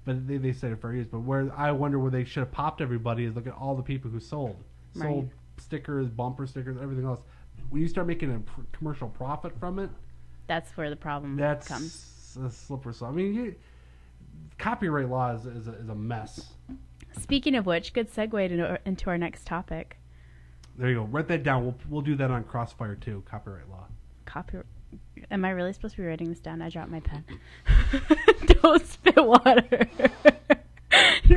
[SPEAKER 2] but they said it fair use. But where I wonder where they should have popped everybody is look at all the people who sold
[SPEAKER 3] Right.
[SPEAKER 2] stickers, bumper stickers, everything else. When you start making a commercial profit from it,
[SPEAKER 3] That's where the problem
[SPEAKER 2] that's
[SPEAKER 3] comes.
[SPEAKER 2] a slippery slope. I mean, copyright law is a mess.
[SPEAKER 3] Speaking of which, good segue into our next topic.
[SPEAKER 2] There you go. Write that down. We'll do that on Crossfire too. Copyright law.
[SPEAKER 3] Am I really supposed to be writing this down? I dropped my pen. Don't spit water.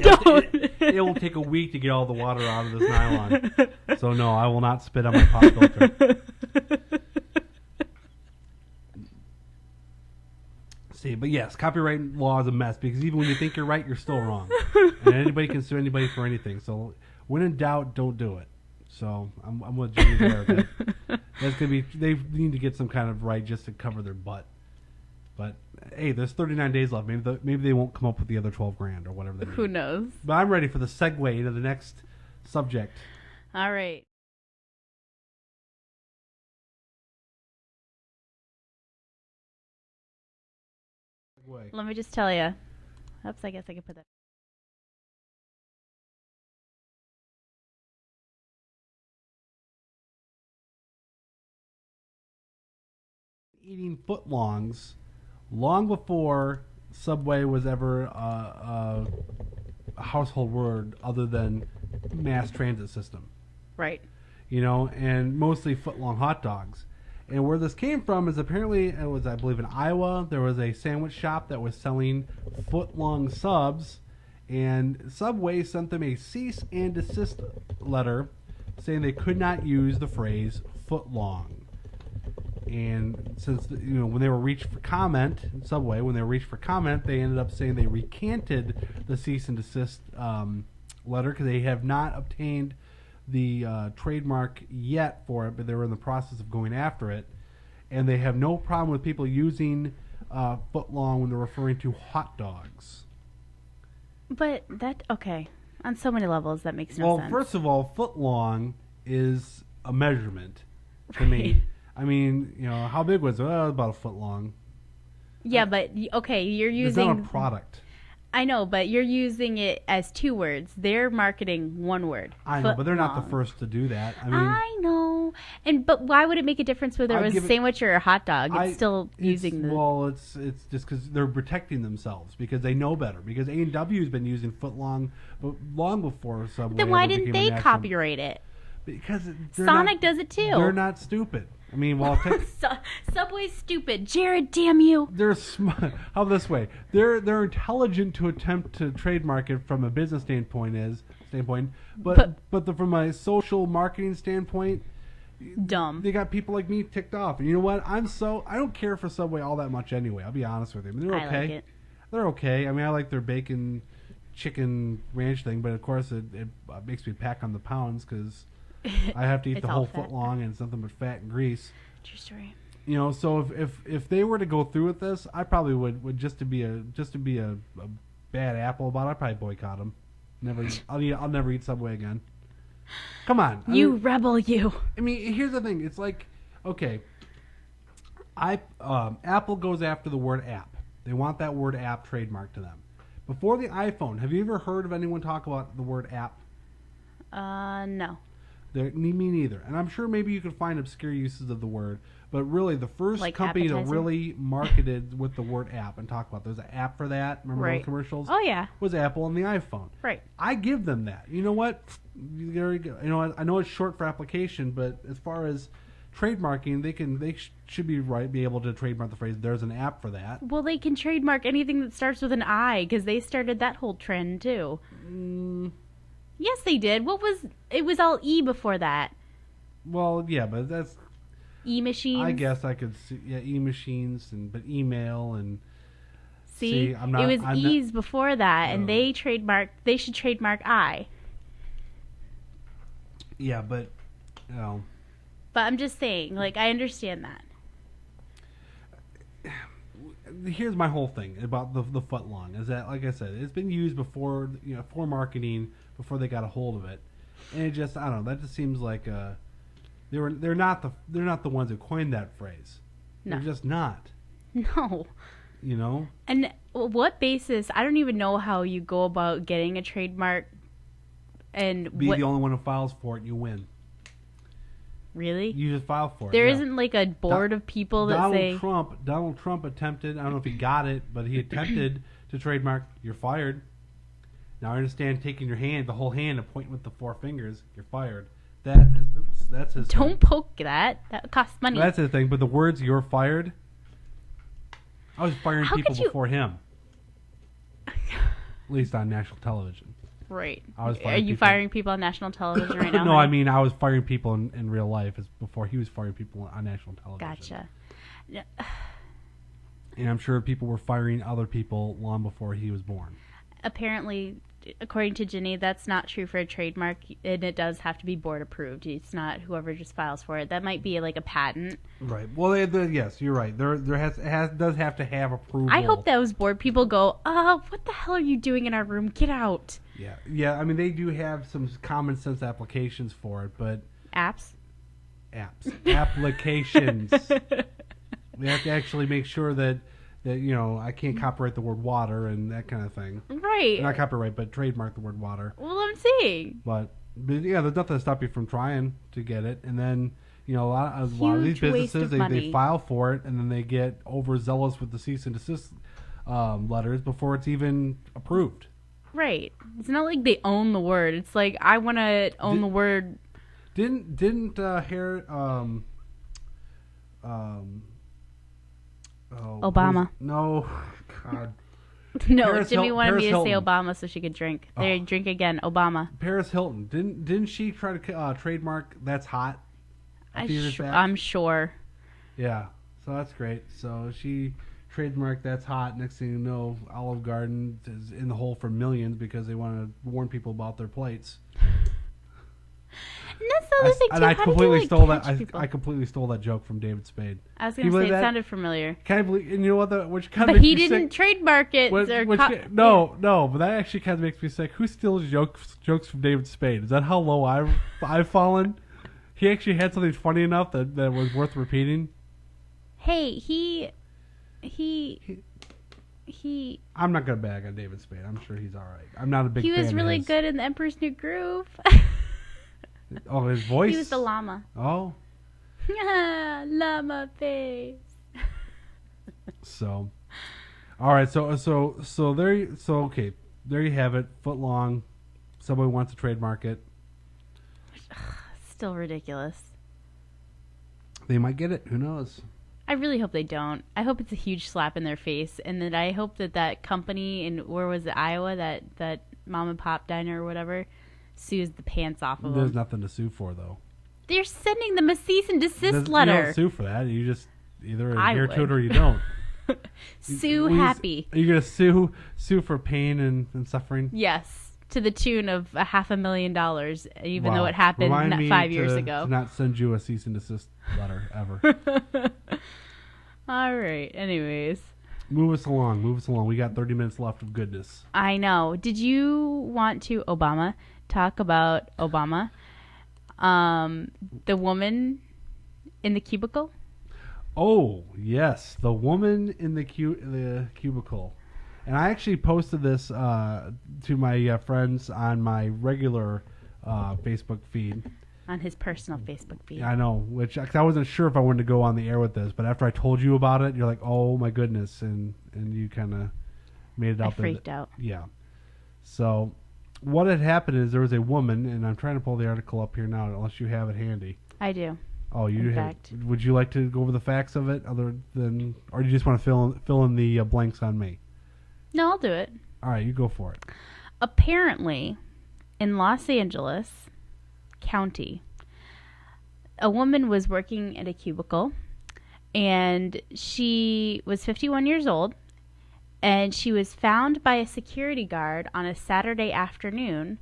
[SPEAKER 3] Don't.
[SPEAKER 2] It will take a week to get all the water out of this nylon. So no, I will not spit on my pop filter. See, but yes, copyright law is a mess because even when you think you're right, you're still wrong, and anybody can sue anybody for anything. So when in doubt, don't do it. So I'm with Jimmy there. That's gonna be. They need to get some kind of right just to cover their butt. But hey, there's 39 days left. Maybe they won't come up with the other 12 grand or whatever they need.
[SPEAKER 3] Who knows?
[SPEAKER 2] But I'm ready for the segue to the next subject.
[SPEAKER 3] All right.
[SPEAKER 2] Segue.
[SPEAKER 3] Let me just tell you. Oops, I guess I could put that.
[SPEAKER 2] Eating footlongs long before Subway was ever a household word other than mass transit system.
[SPEAKER 3] Right.
[SPEAKER 2] You know, and mostly footlong hot dogs. And where this came from is apparently it was, I believe, in Iowa. There was a sandwich shop that was selling footlong subs, and Subway sent them a cease and desist letter saying they could not use the phrase footlong. And since, you know, when they were reached for comment, Subway, when they were reached for comment, they ended up saying they recanted the cease and desist letter because they have not obtained the trademark yet for it, but they were in the process of going after it. And they have no problem with people using footlong when they're referring to hot dogs.
[SPEAKER 3] But okay. On so many levels, that makes no sense.
[SPEAKER 2] Well, first of all, footlong is a measurement to me. I mean, you know, how big was it? Well, about a foot long.
[SPEAKER 3] Yeah, but okay, you're
[SPEAKER 2] It's
[SPEAKER 3] using.
[SPEAKER 2] not a product.
[SPEAKER 3] I know, but you're using it as two words. They're marketing one word.
[SPEAKER 2] I know, but they're not the
[SPEAKER 3] footlong.
[SPEAKER 2] first to do that. I mean,
[SPEAKER 3] I know, but why would it make a difference whether it
[SPEAKER 2] I'd
[SPEAKER 3] was a
[SPEAKER 2] give it-
[SPEAKER 3] sandwich or a hot dog? It's still using the.
[SPEAKER 2] Well, it's just because they're protecting themselves because they know better. Because A&W has been using footlong, but long before Subway.
[SPEAKER 3] Then why
[SPEAKER 2] ever
[SPEAKER 3] didn't
[SPEAKER 2] became a
[SPEAKER 3] they
[SPEAKER 2] national-
[SPEAKER 3] copyright it?
[SPEAKER 2] Because they're
[SPEAKER 3] Sonic
[SPEAKER 2] not-
[SPEAKER 3] does it too.
[SPEAKER 2] They're not stupid. I mean, well,
[SPEAKER 3] Subway's stupid. Jared, damn you.
[SPEAKER 2] they're smart. How this way? They're intelligent to attempt to trademark it from a business standpoint, but from a social marketing standpoint,
[SPEAKER 3] Dumb.
[SPEAKER 2] They got people like me ticked off. And you know what? I don't care for Subway all that much anyway. I'll be honest with you. I mean, they're okay.
[SPEAKER 3] I like it.
[SPEAKER 2] They're okay. I mean, I like their bacon, chicken ranch thing, but of course it makes me pack on the pounds because I have to eat the whole foot long and it's nothing but fat and grease.
[SPEAKER 3] True story.
[SPEAKER 2] You know, so if they were to go through with this, I probably would just to be a bad apple about it, I'd probably boycott them. I'll never eat Subway again. Come on,
[SPEAKER 3] Rebel, you.
[SPEAKER 2] I mean, here's the thing. It's like, okay, Apple goes after the word app. They want that word app trademarked to them. Before the iPhone, have you ever heard of anyone talk about the word app?
[SPEAKER 3] No.
[SPEAKER 2] Me neither. And I'm sure maybe you could find obscure uses of the word, but really the first company
[SPEAKER 3] appetizer?
[SPEAKER 2] to really marketed with the word app and talk about there's an app for that. Remember those commercials?
[SPEAKER 3] Oh yeah.
[SPEAKER 2] Was Apple and the iPhone.
[SPEAKER 3] Right.
[SPEAKER 2] I give them that. You know what? There you go. You know, I know it's short for application, but as far as trademarking, they should be able to trademark the phrase. There's an app for that.
[SPEAKER 3] Well, they can trademark anything that starts with an I because they started that whole trend too. Yes, they did. It was all E before that.
[SPEAKER 2] Well, yeah, but that's
[SPEAKER 3] E-machines.
[SPEAKER 2] I guess I could see, e-machines but email and
[SPEAKER 3] see it was E's before that, and they should trademark I.
[SPEAKER 2] Yeah, but you know.
[SPEAKER 3] But I'm just saying, like, I understand that.
[SPEAKER 2] Here's my whole thing about the foot long is that, like I said, it's been used before, for marketing before they got a hold of it, and it just, I don't know, that just seems like they're not the ones who coined that phrase. No. They're just not.
[SPEAKER 3] No.
[SPEAKER 2] You know.
[SPEAKER 3] And what basis? I don't even know how you go about getting a trademark. And
[SPEAKER 2] be the only one who files for it, you win.
[SPEAKER 3] Really?
[SPEAKER 2] You just file for it.
[SPEAKER 3] There isn't like a board of people that say
[SPEAKER 2] Donald Trump attempted. I don't know if he got it, but he attempted to trademark. You're fired. Now I understand taking your hand, the whole hand, and pointing with the four fingers. You're fired. That's his.
[SPEAKER 3] Don't
[SPEAKER 2] thing.
[SPEAKER 3] poke that. That costs money.
[SPEAKER 2] That's his thing. But the words "you're fired," I was firing people before him. At least on national television.
[SPEAKER 3] Right. Are you firing people on national television right now?
[SPEAKER 2] No, I mean I was firing people in real life before he was firing people on national television.
[SPEAKER 3] Gotcha.
[SPEAKER 2] And I'm sure people were firing other people long before he was born.
[SPEAKER 3] Apparently, according to Ginny, that's not true for a trademark, and it does have to be board approved. It's not whoever just files for it. That might be like a patent.
[SPEAKER 2] Right. Well, yes, you're right. There does have to have approval.
[SPEAKER 3] I hope those board people go, what the hell are you doing in our room? Get out.
[SPEAKER 2] Yeah. I mean, they do have some common sense applications for it, but applications. We have to actually make sure that I can't copyright the word water and that kind of thing.
[SPEAKER 3] Right.
[SPEAKER 2] Not copyright, but trademark the word water.
[SPEAKER 3] Well, I'm saying.
[SPEAKER 2] But yeah, there's nothing to stop you from trying to get it, and then a lot of these businesses they file for it, and then they get overzealous with the cease and desist letters before it's even approved.
[SPEAKER 3] Right. It's not like they own the word. It's like I want to own the word.
[SPEAKER 2] Didn't
[SPEAKER 3] Obama.
[SPEAKER 2] No, God.
[SPEAKER 3] No, Jimmy wanted me to say Obama so she could drink. There, drink again, Obama.
[SPEAKER 2] Paris Hilton. Didn't she try to trademark "That's Hot"?
[SPEAKER 3] I'm sure.
[SPEAKER 2] Yeah, so that's great. So she trademarked "That's Hot." Next thing you know, Olive Garden is in the hole for millions because they want to warn people about their plates.
[SPEAKER 3] And that's the other thing too.
[SPEAKER 2] And I completely stole that. I completely stole that joke from David Spade.
[SPEAKER 3] I was going to say it sounded familiar.
[SPEAKER 2] Can I believe? And you know what? Which kind of
[SPEAKER 3] but
[SPEAKER 2] makes
[SPEAKER 3] he
[SPEAKER 2] me
[SPEAKER 3] didn't
[SPEAKER 2] sick.
[SPEAKER 3] Trademark it.
[SPEAKER 2] No. But that actually kind of makes me sick. Who steals jokes from David Spade? Is that how low I've fallen? He actually had something funny enough that was worth repeating.
[SPEAKER 3] Hey, he.
[SPEAKER 2] I'm not gonna bag on David Spade. I'm sure he's all right. I'm not a big.
[SPEAKER 3] He was
[SPEAKER 2] fan
[SPEAKER 3] really
[SPEAKER 2] of his.
[SPEAKER 3] good in The Emperor's New Groove.
[SPEAKER 2] Oh, his voice.
[SPEAKER 3] He was the llama.
[SPEAKER 2] Oh.
[SPEAKER 3] Llama face.
[SPEAKER 2] So, all right. So okay. There you have it. Foot long. Somebody wants to trademark it.
[SPEAKER 3] Still ridiculous.
[SPEAKER 2] They might get it. Who knows?
[SPEAKER 3] I really hope they don't. I hope it's a huge slap in their face, and that I hope that company in where was it, Iowa, that mom and pop diner or whatever, sues the pants off of them.
[SPEAKER 2] There's nothing to sue for though.
[SPEAKER 3] They're sending them a cease and desist
[SPEAKER 2] You
[SPEAKER 3] letter.
[SPEAKER 2] don't sue for that. You just either
[SPEAKER 3] I
[SPEAKER 2] adhere to it
[SPEAKER 3] would.
[SPEAKER 2] or you don't.
[SPEAKER 3] Sue happy.
[SPEAKER 2] Are you gonna sue for pain and suffering?
[SPEAKER 3] Yes, to the tune of $500,000, even
[SPEAKER 2] Wow.
[SPEAKER 3] though it happened
[SPEAKER 2] Remind me
[SPEAKER 3] 5 years ago.
[SPEAKER 2] to not send you a cease and desist letter ever.
[SPEAKER 3] All right. Anyways,
[SPEAKER 2] Move us along. We got 30 minutes left of goodness.
[SPEAKER 3] I know. Did you want to talk about Obama? The woman in the cubicle?
[SPEAKER 2] Oh, yes. The woman in the cubicle. And I actually posted this to my friends on my regular Facebook feed.
[SPEAKER 3] On his personal Facebook feed.
[SPEAKER 2] I know, cause I wasn't sure if I wanted to go on the air with this, but after I told you about it, you're like, oh my goodness, and you kind of made it
[SPEAKER 3] I
[SPEAKER 2] out there.
[SPEAKER 3] freaked out.
[SPEAKER 2] Yeah. So what had happened is there was a woman, and I'm trying to pull the article up here now, unless you have it handy.
[SPEAKER 3] I do.
[SPEAKER 2] Oh, you
[SPEAKER 3] In
[SPEAKER 2] do
[SPEAKER 3] fact.
[SPEAKER 2] have. Would you like to go over the facts of it, other than, or do you just want to fill in the blanks on me?
[SPEAKER 3] No, I'll do it.
[SPEAKER 2] All right, you go for it.
[SPEAKER 3] Apparently, in Los Angeles County, a woman was working at a cubicle, and she was 51 years old, and she was found by a security guard on a Saturday afternoon,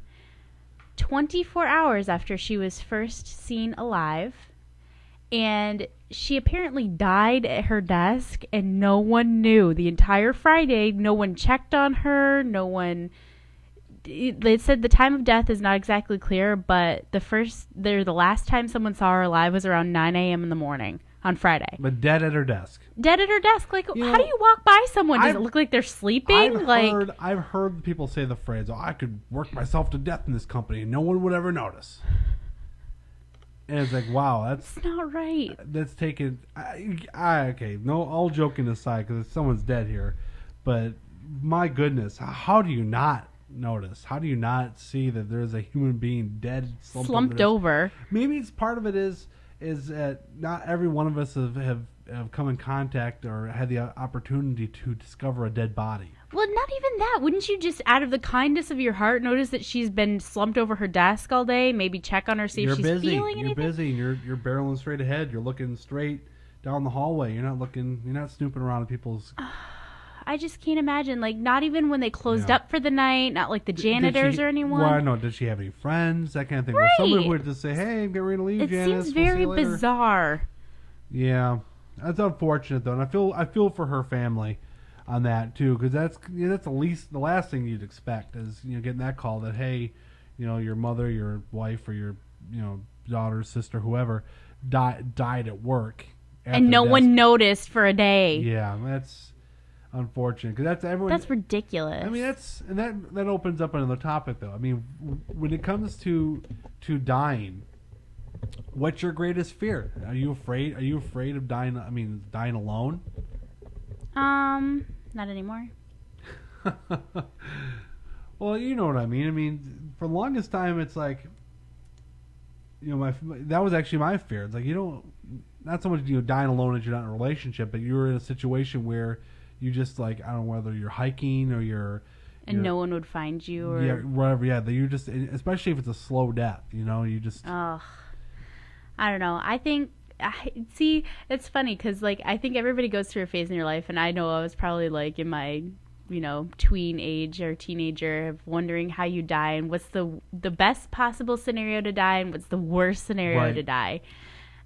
[SPEAKER 3] 24 hours after she was first seen alive, and she apparently died at her desk, and no one knew. The entire Friday, no one checked on her, no one... They said the time of death is not exactly clear, but the last time someone saw her alive was around 9 a.m. in the morning on Friday.
[SPEAKER 2] But dead at her desk.
[SPEAKER 3] Dead at her desk. Like,
[SPEAKER 2] You
[SPEAKER 3] how
[SPEAKER 2] know,
[SPEAKER 3] do you walk by someone? Does
[SPEAKER 2] I've-
[SPEAKER 3] it look like they're sleeping?
[SPEAKER 2] I've heard people say the phrase, "Oh, I could work myself to death in this company, and no one would ever notice." And it's like, wow,
[SPEAKER 3] it's not right.
[SPEAKER 2] that's taken. Okay, no, all joking aside, because someone's dead here, but my goodness, how do you not notice? How do you not see that there's a human being dead,
[SPEAKER 3] Slumped over.
[SPEAKER 2] Maybe it's part of it is that not every one of us have come in contact or had the opportunity to discover a dead body.
[SPEAKER 3] Well, not even that. Wouldn't you just, out of the kindness of your heart, notice that she's been slumped over her desk all day? Maybe check on her, see if she's feeling anything?
[SPEAKER 2] You're busy. And you're barreling straight ahead. You're looking straight down the hallway. You're not snooping around at people's.
[SPEAKER 3] I just can't imagine. Like, not even when they closed
[SPEAKER 2] Yeah.
[SPEAKER 3] up for the night, not like the janitors or anyone.
[SPEAKER 2] Well, I know. Did she have any friends? That kind of thing.
[SPEAKER 3] Right.
[SPEAKER 2] Where somebody would just say, "Hey, I'm getting ready to leave,
[SPEAKER 3] It
[SPEAKER 2] Janice.
[SPEAKER 3] seems
[SPEAKER 2] We'll see
[SPEAKER 3] very
[SPEAKER 2] you later."
[SPEAKER 3] bizarre.
[SPEAKER 2] Yeah, that's unfortunate though, and I feel for her family on that too, because that's the last thing you'd expect is getting that call that, hey, your mother, your wife, or your daughter, sister, whoever died at work, at
[SPEAKER 3] And
[SPEAKER 2] the
[SPEAKER 3] no
[SPEAKER 2] desk.
[SPEAKER 3] one noticed for a day.
[SPEAKER 2] Yeah, that's unfortunate because that's everyone.
[SPEAKER 3] That's ridiculous.
[SPEAKER 2] I mean, that opens up another topic though. I mean, when it comes to dying, what's your greatest fear? Are you afraid of dying? I mean, dying alone?
[SPEAKER 3] Not anymore.
[SPEAKER 2] Well, you know what I mean. I mean, for the longest time, it's like, that was actually my fear. It's like not so much dying alone as you're not in a relationship, but you're in a situation where you just like, I don't know whether you're hiking or you're.
[SPEAKER 3] And no one would find you or...
[SPEAKER 2] Yeah, whatever. Yeah, that you just, especially if it's a slow death, you just.
[SPEAKER 3] Ugh. I don't know. I think... See, it's funny because, like, I think everybody goes through a phase in your life, and I know I was probably, like, in my, tween age or teenager of wondering how you die and what's the best possible scenario to die and what's the worst scenario to die.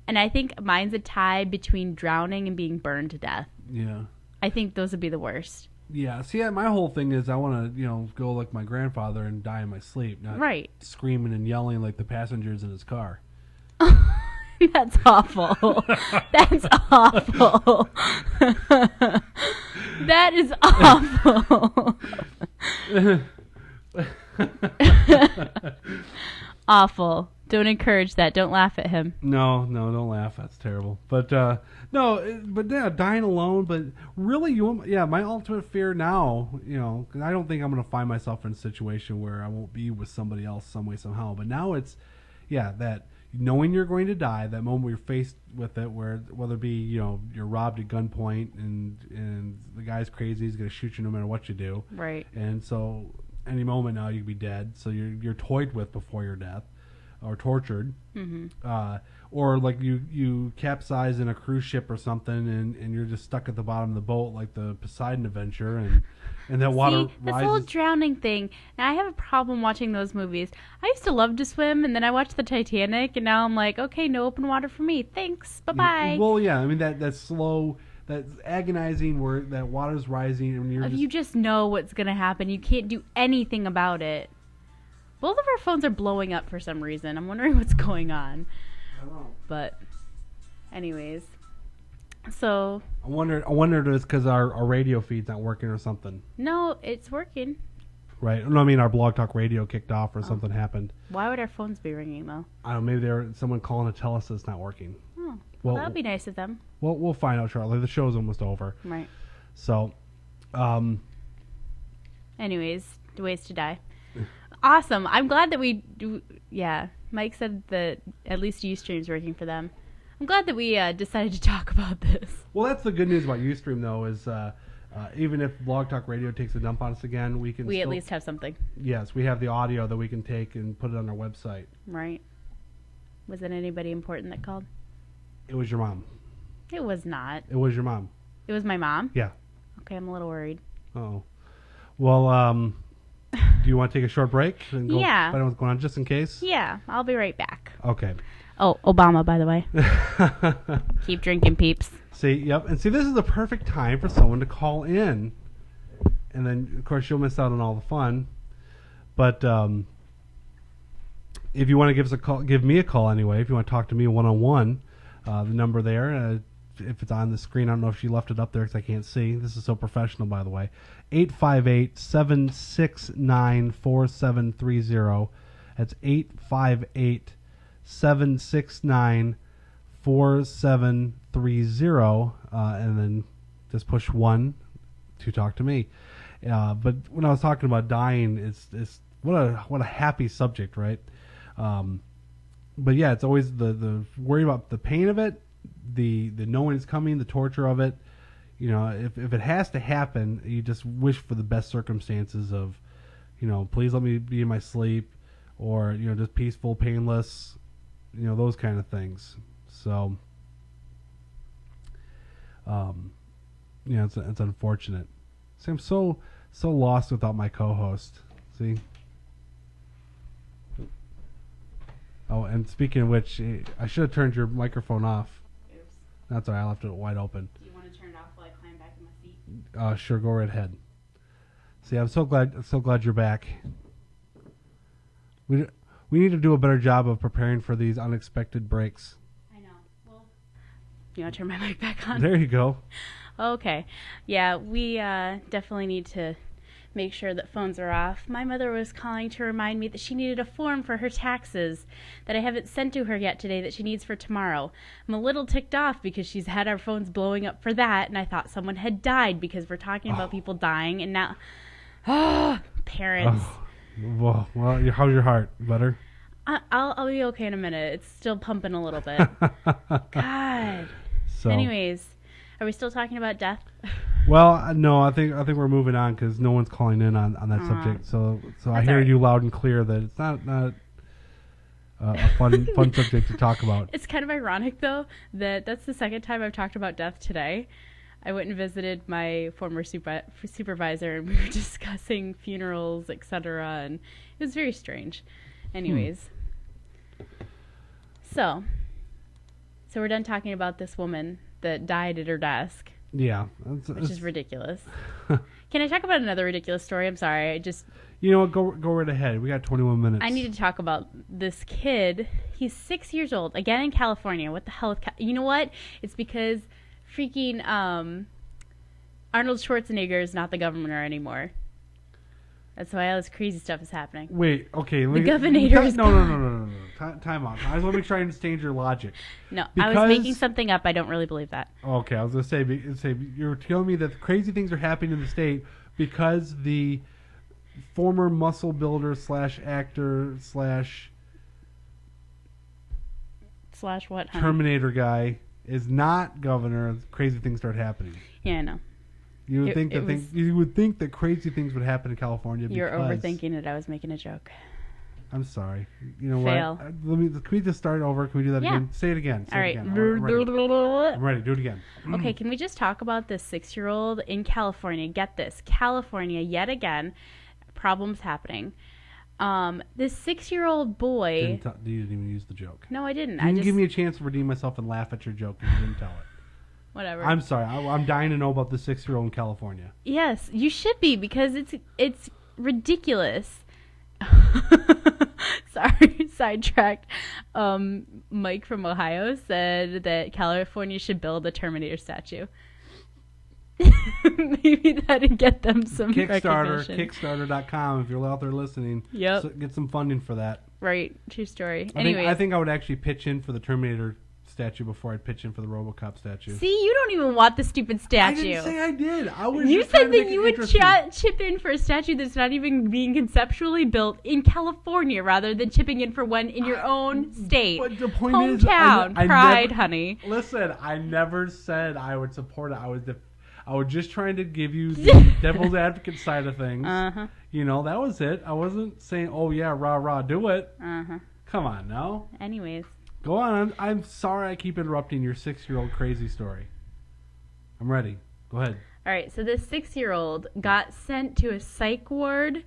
[SPEAKER 3] And I think mine's a tie between drowning and being burned to death.
[SPEAKER 2] Yeah.
[SPEAKER 3] I think those would be the worst.
[SPEAKER 2] Yeah. See, my whole thing is I want to, go like my grandfather and die in my sleep, not
[SPEAKER 3] Right.
[SPEAKER 2] screaming and yelling like the passengers in his car.
[SPEAKER 3] That's awful. That's awful. That is awful. Awful. Don't encourage that. Don't laugh at him.
[SPEAKER 2] No, don't laugh. That's terrible. But dying alone. But really, my ultimate fear now, because I don't think I'm going to find myself in a situation where I won't be with somebody else some way somehow. But now it's, that knowing you're going to die, that moment where you're faced with it, whether it be you're robbed at gunpoint and the guy's crazy, he's going to shoot you no matter what you do.
[SPEAKER 3] Right.
[SPEAKER 2] And so any moment now you could be dead. So you're toyed with before your death. or tortured. Or like you capsize in a cruise ship or something, and you're just stuck at the bottom of the boat like the Poseidon Adventure, and that water
[SPEAKER 3] See, this
[SPEAKER 2] rises.
[SPEAKER 3] whole drowning thing. Now I have a problem watching those movies. I used to love to swim, and then I watched the Titanic, and now I'm like, okay, no open water for me. Thanks, bye bye.
[SPEAKER 2] Well, yeah, I mean that's slow, that's agonizing where that water's rising, and
[SPEAKER 3] You just know what's gonna happen. You can't do anything about it. Both of our phones are blowing up for some reason. I'm wondering what's going on.
[SPEAKER 2] I don't know.
[SPEAKER 3] But, anyways, so
[SPEAKER 2] I wonder if it's because our radio feed's not working or something.
[SPEAKER 3] no, it's working.
[SPEAKER 2] Right? No, I mean our Blog Talk Radio kicked off or something happened.
[SPEAKER 3] Why would our phones be ringing though?
[SPEAKER 2] I don't know. Maybe there's someone calling to tell us it's not working.
[SPEAKER 3] Oh,
[SPEAKER 2] Well,
[SPEAKER 3] that'd be nice of them,
[SPEAKER 2] we'll find out shortly. The show's almost over.
[SPEAKER 3] right?
[SPEAKER 2] So,
[SPEAKER 3] Anyways, ways to die. Awesome. I'm glad that we do. Yeah, Mike said that at least Ustream's working for them. I'm glad that we decided to talk about this.
[SPEAKER 2] well, that's the good news about Ustream though is even if Blog Talk Radio takes a dump on us again, we can.
[SPEAKER 3] We
[SPEAKER 2] still,
[SPEAKER 3] at least have something,
[SPEAKER 2] yes, we have the audio that we can take and put it on our website.
[SPEAKER 3] right? Was it anybody important that called?
[SPEAKER 2] It was your mom.
[SPEAKER 3] It was not.
[SPEAKER 2] It was your mom.
[SPEAKER 3] It was my mom.
[SPEAKER 2] Yeah.
[SPEAKER 3] Okay, I'm a little worried.
[SPEAKER 2] Oh. Well, do you want to take a short break and go
[SPEAKER 3] Yeah.
[SPEAKER 2] find out what's going on just in case?
[SPEAKER 3] Yeah, I'll be right back.
[SPEAKER 2] Okay.
[SPEAKER 3] Oh, Obama, by the way. Keep drinking, peeps.
[SPEAKER 2] See, yep. And see, this is the perfect time for someone to call in. And then, of course, you'll miss out on all the fun. But if you want to give us a call, give me a call anyway. If you want to talk to me one-on-one, the number there, if it's on the screen, I don't know if she left it up there because I can't see. This is so professional, by the way. 858-769-4730. That's 858-769-4730. And then just push 1 to talk to me. But when I was talking about dying, it's what a happy subject, right? But yeah, it's always the worry about the pain of it, the knowing it's coming, the torture of it. You know, if it has to happen, you just wish for the best circumstances of, you know, please let me be in my sleep, or, you know, just peaceful, painless, you know, those kind of things. So, you know, it's unfortunate. See, I'm so lost without my co-host. See. Oh, and speaking of which, I should have turned your microphone off.
[SPEAKER 3] Oops.
[SPEAKER 2] That's all right. I left it wide open.
[SPEAKER 3] Do you want to turn it off while I climb back in my seat?
[SPEAKER 2] Sure, go right ahead. See, I'm so glad you're back. We need to do a better job of preparing for these unexpected breaks.
[SPEAKER 3] I know. Well, you want to turn my mic back on?
[SPEAKER 2] There you go.
[SPEAKER 3] Okay. Yeah, we definitely need to make sure that phones are off. My mother was calling to remind me that she needed a form for her taxes that I haven't sent to her yet today that she needs for tomorrow. I'm a little ticked off because she's had our phones blowing up for that, and I thought someone had died because we're talking about people dying, and now... parents.
[SPEAKER 2] Well, how's your heart, Butter?
[SPEAKER 3] I'll be okay in a minute. It's still pumping a little bit. God.
[SPEAKER 2] So,
[SPEAKER 3] anyways, are we still talking about death?
[SPEAKER 2] Well, no, I think we're moving on because no one's calling in on that subject. So I hear you loud and clear that it's not a fun subject to talk about.
[SPEAKER 3] It's kind of ironic though that that's the second time I've talked about death today. I went and visited my former supervisor, and we were discussing funerals, etc., and it was very strange. Anyways, so we're done talking about this woman that died at her desk.
[SPEAKER 2] Yeah,
[SPEAKER 3] which is ridiculous. Can I talk about another ridiculous story? I'm sorry.
[SPEAKER 2] You know what? Go right ahead. We got 21 minutes.
[SPEAKER 3] I need to talk about this kid. He's 6 years old, again in California. What the hell? You know what? It's because freaking Arnold Schwarzenegger is not the governor anymore. That's why all this crazy stuff is happening.
[SPEAKER 2] Wait, okay.
[SPEAKER 3] The governor is
[SPEAKER 2] No. Time out. I just want to make sure I understand your logic.
[SPEAKER 3] No, I was making something up. I don't really believe that.
[SPEAKER 2] Okay, I was going to say you're telling me that crazy things are happening in the state because the former muscle builder / actor /
[SPEAKER 3] what? Honey?
[SPEAKER 2] Terminator guy is not governor. Crazy things start happening.
[SPEAKER 3] Yeah, I know.
[SPEAKER 2] You would think that crazy things would happen in California.
[SPEAKER 3] You're overthinking it. I was making a joke.
[SPEAKER 2] I'm sorry. You know
[SPEAKER 3] Fail.
[SPEAKER 2] what? Can we just start over? Can we do that
[SPEAKER 3] Yeah.
[SPEAKER 2] again? Say it again.
[SPEAKER 3] All right.
[SPEAKER 2] I'm ready. Do it again.
[SPEAKER 3] Okay, can we just talk about this 6-year-old in California? Get this. California, yet again, problems happening. This 6-year-old boy...
[SPEAKER 2] You didn't even use the joke.
[SPEAKER 3] No, I didn't.
[SPEAKER 2] You didn't give me a chance to redeem myself and laugh at your joke if you didn't tell it.
[SPEAKER 3] Whatever.
[SPEAKER 2] I'm sorry. I'm dying to know about the 6-year-old in California.
[SPEAKER 3] Yes, you should be, because it's ridiculous. Sorry, sidetracked. Mike from Ohio said that California should build a Terminator statue. Maybe that'd get them some recognition.
[SPEAKER 2] Kickstarter.com if you're out there listening.
[SPEAKER 3] Yep.
[SPEAKER 2] So get some funding for that.
[SPEAKER 3] Right, true story.
[SPEAKER 2] I think I would actually pitch in for the Terminator statue before I'd pitch in for the RoboCop statue.
[SPEAKER 3] See, you don't even want the stupid statue.
[SPEAKER 2] I didn't say I did.
[SPEAKER 3] You said that you would chip in for a statue that's not even being conceptually built in California, rather than chipping in for one in your own state.
[SPEAKER 2] But the point
[SPEAKER 3] hometown
[SPEAKER 2] is,
[SPEAKER 3] pride, honey.
[SPEAKER 2] Listen, I never said I would support it. I was just trying to give you the devil's advocate side of things.
[SPEAKER 3] Uh-huh.
[SPEAKER 2] You know, that was it. I wasn't saying, oh yeah, rah rah, do it.
[SPEAKER 3] Uh-huh.
[SPEAKER 2] Come on now.
[SPEAKER 3] Anyways.
[SPEAKER 2] Go on. I'm sorry I keep interrupting your 6-year-old crazy story. I'm ready. Go ahead.
[SPEAKER 3] All right, so this 6-year-old got sent to a psych ward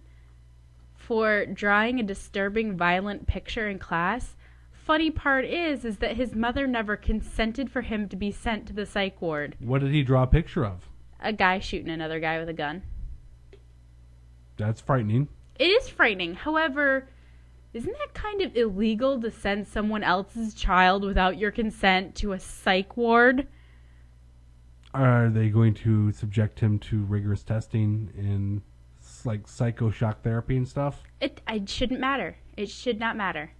[SPEAKER 3] for drawing a disturbing, violent picture in class. Funny part is that his mother never consented for him to be sent to the psych ward.
[SPEAKER 2] What did he draw a picture of?
[SPEAKER 3] A guy shooting another guy with a gun.
[SPEAKER 2] That's frightening.
[SPEAKER 3] It is frightening. However, isn't that kind of illegal to send someone else's child without your consent to a psych ward?
[SPEAKER 2] Are they going to subject him to rigorous testing and like psychoshock therapy and stuff?
[SPEAKER 3] It shouldn't matter. It should not matter.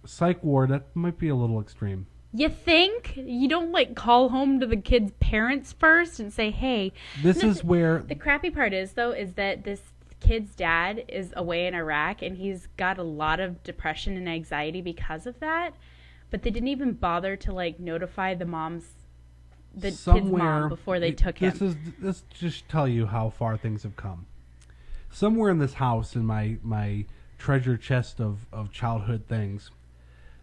[SPEAKER 2] Psych ward, that might be a little extreme.
[SPEAKER 3] You think? You don't call home to the kid's parents first and say, hey.
[SPEAKER 2] This is where...
[SPEAKER 3] The crappy part is that this kid's dad is away in Iraq and he's got a lot of depression and anxiety because of that, but they didn't even bother to notify the kid's mom before they took him.
[SPEAKER 2] This just tell you how far things have come. Somewhere in this house, in my treasure chest of childhood things,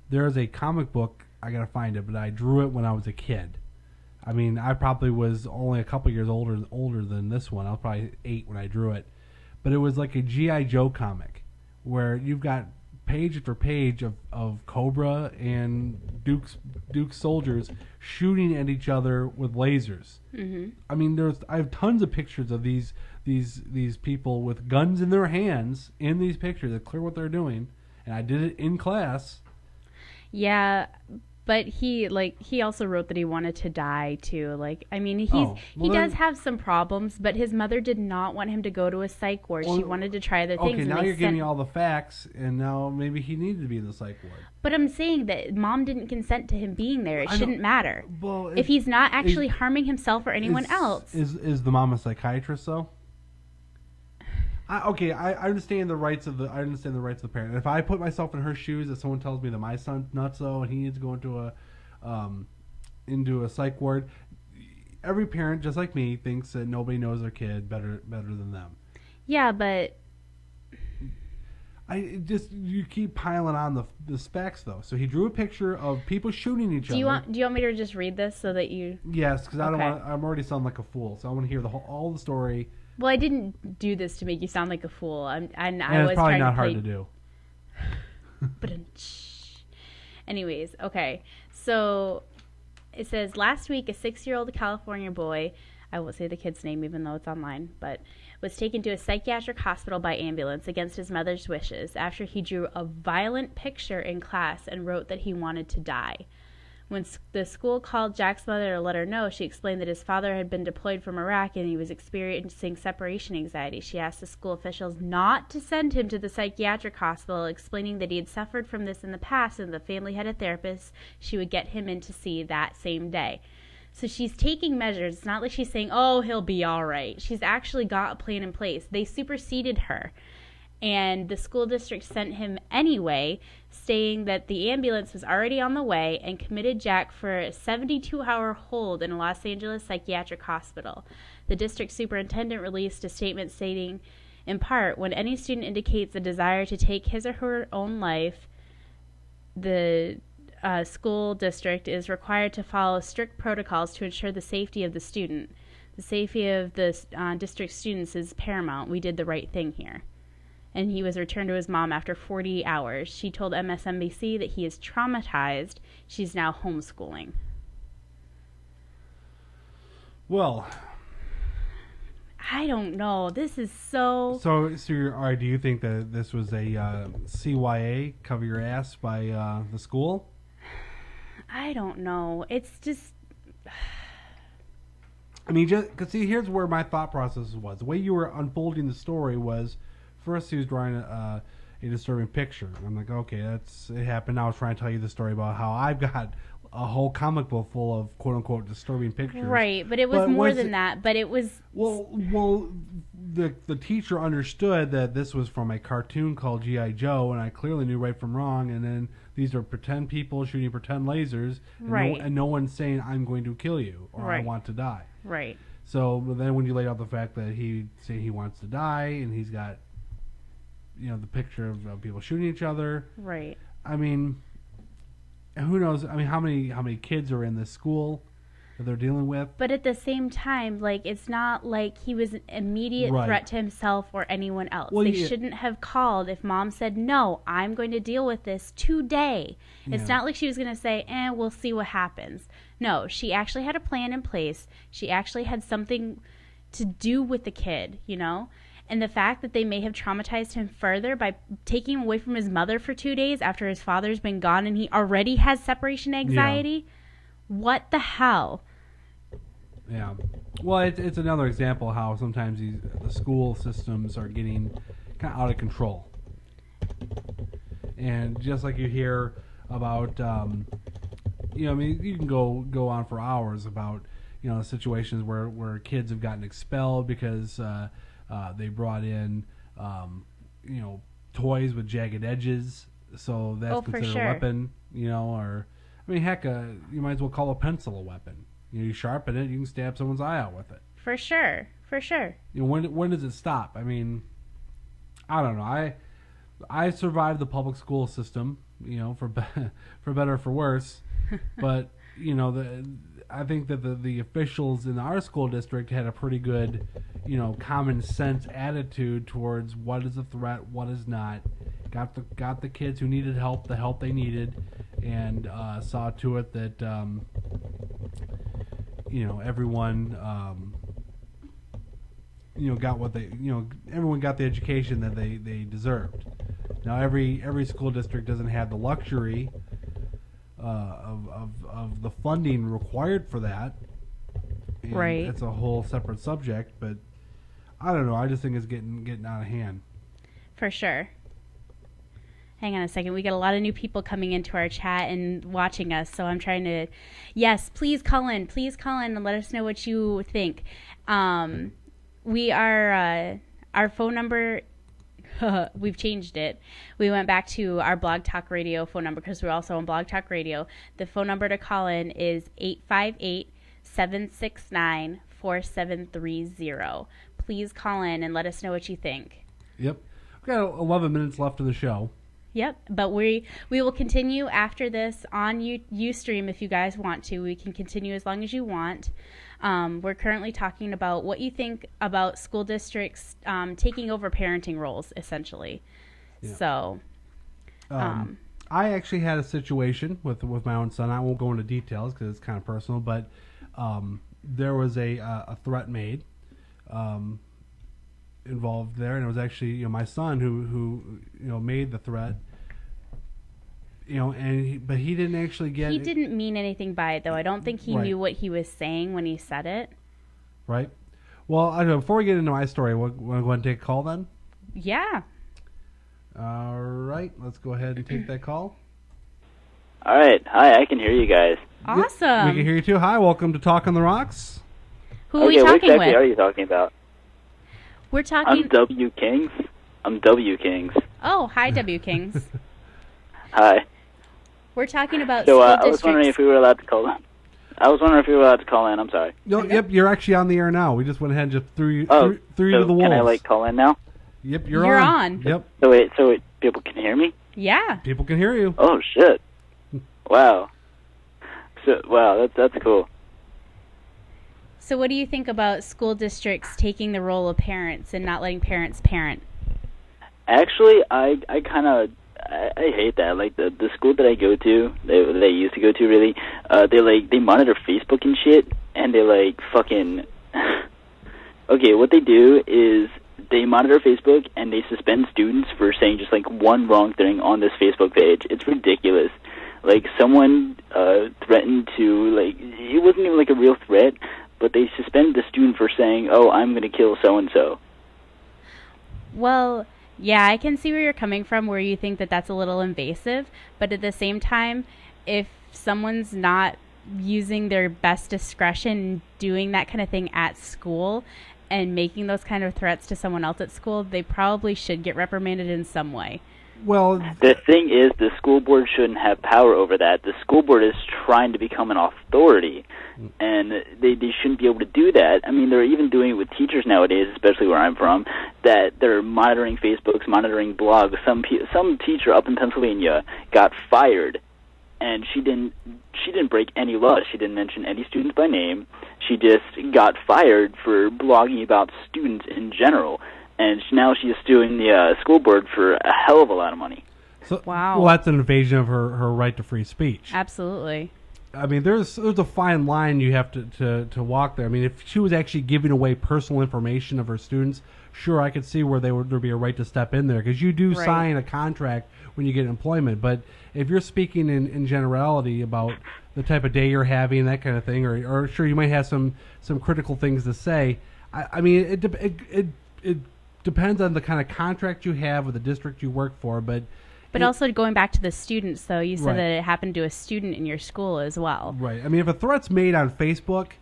[SPEAKER 2] there is a comic book. I gotta find it, but I drew it when I was a kid. I mean, I probably was only a couple years older than this one. I was probably 8 when I drew it. But it was like a G.I. Joe comic where you've got page after page of Cobra and Duke's soldiers shooting at each other with lasers. Mm-hmm. I mean, I have tons of pictures of these people with guns in their hands in these pictures. It's clear what they're doing, and I did it in class.
[SPEAKER 3] Yeah. But he also wrote that he wanted to die too. He does have some problems, but his mother did not want him to go to a psych ward. She wanted to try other things.
[SPEAKER 2] Okay, now you're giving me all the facts, and now maybe he needed to be in the psych ward.
[SPEAKER 3] But I'm saying that mom didn't consent to him being there. It shouldn't matter.
[SPEAKER 2] Well,
[SPEAKER 3] if he's not actually harming himself or anyone else.
[SPEAKER 2] Is the mom a psychiatrist though? I understand the rights of the parent. If I put myself in her shoes, if someone tells me that my son's nutso and he needs to go into a psych ward, every parent, just like me, thinks that nobody knows their kid better than them.
[SPEAKER 3] Yeah, but
[SPEAKER 2] you keep piling on the specs though. So he drew a picture of people shooting each other. Do you
[SPEAKER 3] want me to just read this so that you?
[SPEAKER 2] Yes, because I don't want. I'm already sounding like a fool, so I want to hear all the story.
[SPEAKER 3] Well, I didn't do this to make you sound like a fool. I was
[SPEAKER 2] probably not hard to do.
[SPEAKER 3] But anyways, okay. So it says, last week a 6-year-old California boy, I won't say the kid's name even though it's online, but was taken to a psychiatric hospital by ambulance against his mother's wishes after he drew a violent picture in class and wrote that he wanted to die. When the school called Jack's mother to let her know, she explained that his father had been deployed from Iraq and he was experiencing separation anxiety. She asked the school officials not to send him to the psychiatric hospital, explaining that he had suffered from this in the past and the family had a therapist she would get him in to see that same day. So she's taking measures. It's not like she's saying, oh, he'll be all right. She's actually got a plan in place. They superseded her. And the school district sent him anyway, saying that the ambulance was already on the way and committed Jack for a 72-hour hold in a Los Angeles psychiatric hospital. The district superintendent released a statement stating, In part, when any student indicates a desire to take his or her own life, the school district is required to follow strict protocols to ensure the safety of the student. The safety of the district students is paramount. We did the right thing here. And he was returned to his mom after 40 hours. She told MSNBC that he is traumatized. She's now homeschooling.
[SPEAKER 2] Well,
[SPEAKER 3] I don't know. This is so...
[SPEAKER 2] So do you think that this was a CYA, cover your ass, by the school?
[SPEAKER 3] I don't know. It's just...
[SPEAKER 2] I mean, because see, here's where my thought process was. The way you were unfolding the story was, first he was drawing a disturbing picture. I'm like, okay, it happened. Now I was trying to tell you the story about how I've got a whole comic book full of quote-unquote disturbing pictures.
[SPEAKER 3] Right, but it was more than that. But it was...
[SPEAKER 2] Well, the teacher understood that this was from a cartoon called G.I. Joe, and I clearly knew right from wrong, and then these are pretend people shooting pretend lasers, and no one's saying, I'm going to kill you, or I want to die.
[SPEAKER 3] Right.
[SPEAKER 2] So then when you laid out the fact that he wants to die, and he's got, the picture of people shooting each other.
[SPEAKER 3] Right.
[SPEAKER 2] I mean, who knows? I mean, how many kids are in this school that they're dealing with? But
[SPEAKER 3] at the same time, like, it's not like he was an immediate threat to himself or anyone else. Well, they shouldn't have called if mom said, no, I'm going to deal with this today. It's not like she was going to say, we'll see what happens. No, she actually had a plan in place. She actually had something to do with the kid, And the fact that they may have traumatized him further by taking him away from his mother for 2 days after his father's been gone and he already has separation anxiety. What the hell?
[SPEAKER 2] Yeah. Well, it's another example of how sometimes the school systems are getting kind of out of control. And just like you hear about, I mean, you can go on for hours about, situations where kids have gotten expelled because they brought in, toys with jagged edges, so that's considered a weapon, or, I mean, heck, you might as well call a pencil a weapon. You sharpen it, you can stab someone's eye out with it. For sure. When does it stop? I mean, I don't know. I survived the public school system, for better or for worse, but I think that the officials in our school district had a pretty good, common sense attitude towards what is a threat, what is not. Got the kids who needed help, the help they needed, and saw to it that everyone got what they everyone got the education that they deserved. Now every school district doesn't have the luxury of the funding required for that. And
[SPEAKER 3] right.
[SPEAKER 2] It's a whole separate subject, but I don't know. I just think it's getting out of hand. For sure. Hang on a second. We got a lot of new people coming into our chat and watching us, so I'm trying to... Yes, please call in. Please call in and let us know what you think. We are... our phone number... We've changed it. We went back to our Blog Talk Radio phone number because we're also on Blog Talk Radio. The phone number to call in is 858-769-4730. Please call in and let us know what you think. Yep. We've got 11 minutes left of the show. Yep, but we will continue after this on Ustream if you guys want to. We can continue as long as you want. We're currently talking about what you think about school districts taking over parenting roles, essentially. Yeah. So, I actually had a situation with my own son. I won't go into details because it's kind of personal, but there was a threat made involved there, and it was actually my son who made the threat. But he didn't actually get. He didn't mean anything by it, though. I don't think he knew what he was saying when he said it. Right. Well, I don't know. Before we get into my story, want to go ahead and take a call then? Yeah. All right. Let's go ahead and take that call.
[SPEAKER 1] All right. Hi, I can hear you guys.
[SPEAKER 3] Awesome.
[SPEAKER 2] We can hear you too. Hi, welcome to Talk on the Rocks.
[SPEAKER 3] Who are we talking
[SPEAKER 1] what exactly
[SPEAKER 3] with?
[SPEAKER 1] Are you talking about?
[SPEAKER 3] We're talking...
[SPEAKER 1] I'm W. Kings.
[SPEAKER 3] Oh, hi, W. Kings.
[SPEAKER 1] Hi.
[SPEAKER 3] We're talking about
[SPEAKER 1] school
[SPEAKER 3] districts.
[SPEAKER 1] I was wondering if we were allowed to call in. I'm sorry.
[SPEAKER 2] No, yep, you're actually on the air now. We just went ahead and just threw you to the wolves.
[SPEAKER 1] Can I, call in now?
[SPEAKER 2] Yep,
[SPEAKER 3] You're on.
[SPEAKER 2] Yep,
[SPEAKER 1] So wait, people can hear me?
[SPEAKER 3] Yeah.
[SPEAKER 2] people can hear you.
[SPEAKER 1] Oh shit! Wow. So wow, that's cool.
[SPEAKER 3] So what do you think about school districts taking the role of parents and not letting parents parent?
[SPEAKER 1] Actually, I kind of I hate that. Like the school that I go to, that I used to go to, really, they monitor Facebook and shit, and they like fucking. Okay, what they do is they monitor Facebook and they suspend students for saying just like one wrong thing on this Facebook page. It's ridiculous. Like someone threatened to like it wasn't even like a real threat, but they suspended the student for saying, "Oh, I'm going to kill so and so."
[SPEAKER 3] Well, yeah, I can see where you're coming from, where you think that that's a little invasive, but at the same time, if someone's not using their best discretion doing that kind of thing at school and making those kind of threats to someone else at school, they probably should get reprimanded in some way.
[SPEAKER 2] Well,
[SPEAKER 1] The thing is, the school board shouldn't have power over that. The school board is trying to become an authority, and they shouldn't be able to do that. I mean, they're even doing it with teachers nowadays, especially where I'm from, that they're monitoring Facebooks, monitoring blogs. Some teacher up in Pennsylvania got fired, and she didn't break any laws. She didn't mention any students by name. She just got fired for blogging about students in general. And now she's suing the school board for a hell of a lot of money.
[SPEAKER 2] so,
[SPEAKER 3] Wow.
[SPEAKER 2] Well, that's an invasion of her right to free speech.
[SPEAKER 3] Absolutely.
[SPEAKER 2] I mean, there's a fine line you have to walk there. I mean, if she was actually giving away personal information of her students, sure, I could see where there'd be a right to step in there, because you do
[SPEAKER 3] Right.
[SPEAKER 2] sign a contract when you get employment. But if you're speaking in generality about the type of day you're having, that kind of thing, or sure, you might have some critical things to say. I mean, it depends on the kind of contract you have with the district you work for, but
[SPEAKER 3] Also going back to the students, though, you said
[SPEAKER 2] Right.
[SPEAKER 3] that it happened to a student in your school as well.
[SPEAKER 2] right. I mean, if a threat's made on Facebook,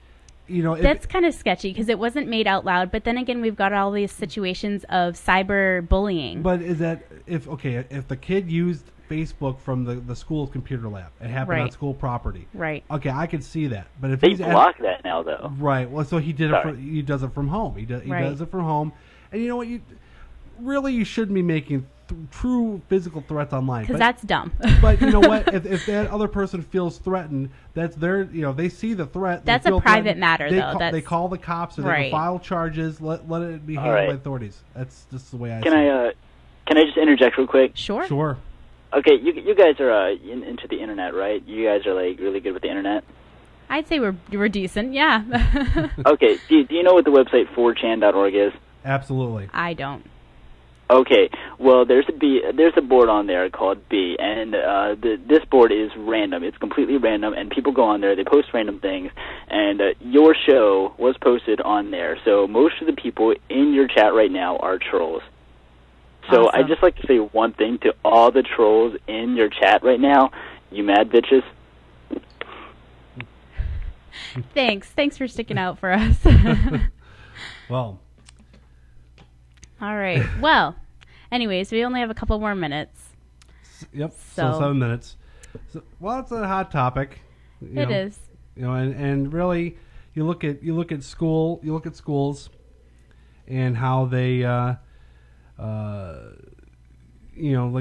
[SPEAKER 3] That's kind of sketchy because it wasn't made out loud. But then again, we've got all these situations of cyber bullying.
[SPEAKER 2] But is that if the kid used Facebook from the school's computer lab, it happened on
[SPEAKER 3] Right.
[SPEAKER 2] school property.
[SPEAKER 3] Right.
[SPEAKER 2] Okay, I could see that. But if
[SPEAKER 1] They
[SPEAKER 2] he's
[SPEAKER 1] block that now, though.
[SPEAKER 2] right, well, so he did
[SPEAKER 1] Sorry.
[SPEAKER 2] he does it from home. He
[SPEAKER 3] Right.
[SPEAKER 2] does it from home, and you know what? You shouldn't be making true physical threats online.
[SPEAKER 3] Because
[SPEAKER 2] But-
[SPEAKER 3] that's dumb.
[SPEAKER 2] But you know what? If that other person feels threatened, that's their. They see the threat. they
[SPEAKER 3] That's a
[SPEAKER 2] feel
[SPEAKER 3] private
[SPEAKER 2] threatened,
[SPEAKER 3] matter,
[SPEAKER 2] they
[SPEAKER 3] though.
[SPEAKER 2] Call,
[SPEAKER 3] That's-
[SPEAKER 2] they call the cops, or they
[SPEAKER 3] Right.
[SPEAKER 2] can file charges. Let it be handled
[SPEAKER 1] right.
[SPEAKER 2] by authorities. That's just the way I
[SPEAKER 1] Can
[SPEAKER 2] see it.
[SPEAKER 1] Can I just interject real quick?
[SPEAKER 3] Sure.
[SPEAKER 2] Sure.
[SPEAKER 1] Okay, you guys are into the internet, right? You guys are like really good with the internet.
[SPEAKER 3] I'd say we're decent. Yeah.
[SPEAKER 1] Okay, do you know what the website 4chan.org is?
[SPEAKER 2] Absolutely.
[SPEAKER 3] I don't.
[SPEAKER 1] Okay, well, there's a board on there called B, and this board is random. It's completely random, and people go on there, they post random things, and your show was posted on there. So most of the people in your chat right now are trolls. So
[SPEAKER 3] Awesome.
[SPEAKER 1] I'd just like to say one thing to all the trolls in your chat right now. You mad bitches?
[SPEAKER 3] Thanks for sticking out for us.
[SPEAKER 2] Well,
[SPEAKER 3] All right. Well, anyways, we only have a couple more minutes.
[SPEAKER 2] yep. So
[SPEAKER 3] So-
[SPEAKER 2] 7 minutes. So, well, it's a hot topic.
[SPEAKER 3] It is.
[SPEAKER 2] And really, you look at schools, and how they, like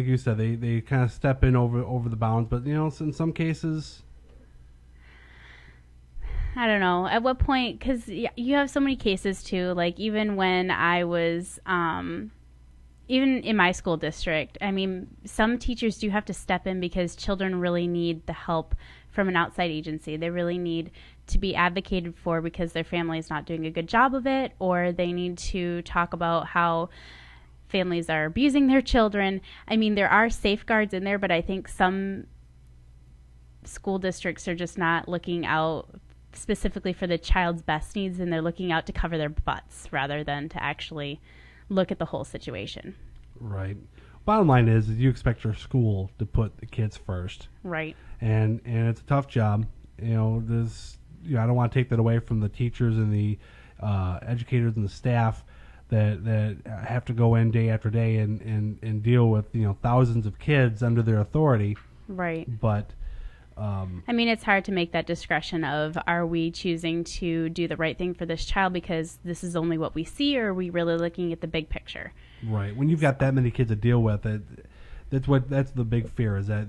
[SPEAKER 2] you said, they kind of step in over the bounds. But in some cases,
[SPEAKER 3] I don't know. At what point, because you have so many cases too, like even when I was, even in my school district, I mean, some teachers do have to step in because children really need the help from an outside agency. They really need to be advocated for because their family is not doing a good job of it, or they need to talk about how families are abusing their children. I mean, there are safeguards in there, but I think some school districts are just not looking out specifically for the child's best needs, and they're looking out to cover their butts rather than to actually look at the whole situation.
[SPEAKER 2] right. Bottom line is you expect your school to put the kids first,
[SPEAKER 3] Right.
[SPEAKER 2] and it's a tough job. I don't want to take that away from the teachers and the educators and the staff that have to go in day after day and deal with thousands of kids under their authority.
[SPEAKER 3] Right.
[SPEAKER 2] But
[SPEAKER 3] I mean, it's hard to make that discretion of, are we choosing to do the right thing for this child because this is only what we see, or are we really looking at the big picture?
[SPEAKER 2] Right. When you've got that many kids to deal with, that's the big fear, is that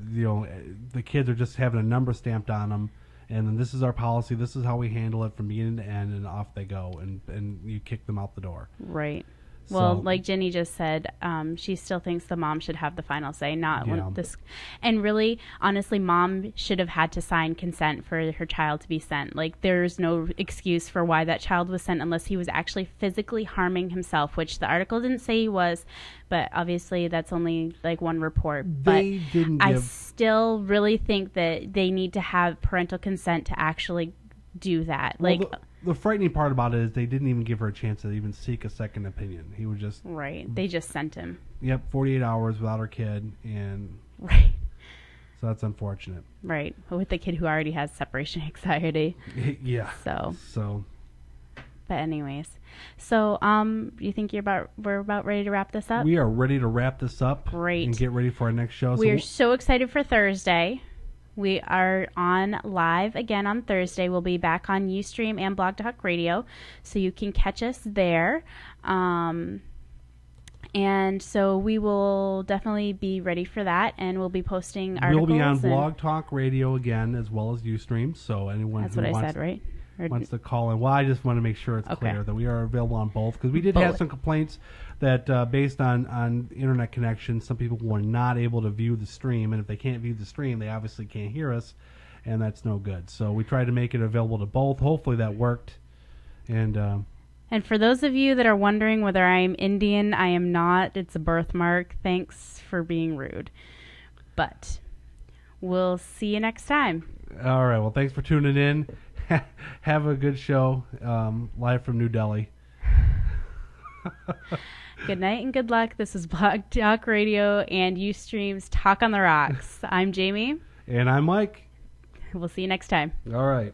[SPEAKER 2] the kids are just having a number stamped on them, and then this is our policy, this is how we handle it from beginning to end, and off they go, and you kick them out the door.
[SPEAKER 3] Right. Well,
[SPEAKER 2] So-
[SPEAKER 3] like Jenny just said, she still thinks the mom should have the final say, not
[SPEAKER 2] Yeah.
[SPEAKER 3] when this. And really, honestly, mom should have had to sign consent for her child to be sent. Like, there's no excuse for why that child was sent unless he was actually physically harming himself, which the article didn't say he was, but obviously that's only like one report.
[SPEAKER 2] They
[SPEAKER 3] But
[SPEAKER 2] didn't
[SPEAKER 3] I
[SPEAKER 2] give...
[SPEAKER 3] still really think that they need to have parental consent to actually do that.
[SPEAKER 2] Well,
[SPEAKER 3] Like,
[SPEAKER 2] the frightening part about it is they didn't even give her a chance to even seek a second opinion. He was just,
[SPEAKER 3] right. They just sent him.
[SPEAKER 2] 48 hours without her kid, and
[SPEAKER 3] Right.
[SPEAKER 2] so that's unfortunate.
[SPEAKER 3] Right. With the kid who already has separation anxiety.
[SPEAKER 2] Yeah.
[SPEAKER 3] So, but anyways. So, you think we're about ready to wrap this up?
[SPEAKER 2] We are ready to wrap this up.
[SPEAKER 3] Great.
[SPEAKER 2] And get ready for our next show.
[SPEAKER 3] We're so excited for Thursday. We are on live again on Thursday. We'll be back on Ustream and Blog Talk Radio, so you can catch us there. And so we will definitely be ready for that, and we'll be posting articles.
[SPEAKER 2] We'll be on
[SPEAKER 3] and-
[SPEAKER 2] Blog Talk Radio again, as well as Ustream. So anyone
[SPEAKER 3] That's
[SPEAKER 2] who
[SPEAKER 3] what I
[SPEAKER 2] wants,
[SPEAKER 3] said, right? Or-
[SPEAKER 2] wants to call in. Well, I just want to make sure it's
[SPEAKER 3] Okay.
[SPEAKER 2] clear that we are available on both, because we did have
[SPEAKER 3] Both.
[SPEAKER 2] some complaints that based on internet connection, some people were not able to view the stream, and if they can't view the stream, they obviously can't hear us, and that's no good. So we tried to make it available to both. Hopefully that worked. And
[SPEAKER 3] And for those of you that are wondering whether I am Indian, I am not. It's a birthmark. Thanks for being rude. But we'll see you next time.
[SPEAKER 2] all right, well, thanks for tuning in. Have a good show, live from New Delhi.
[SPEAKER 3] Good night and good luck. This is Blog Talk Radio and Ustream's Talk on the Rocks. I'm Jamie.
[SPEAKER 2] And I'm Mike.
[SPEAKER 3] We'll see you next time.
[SPEAKER 2] All right.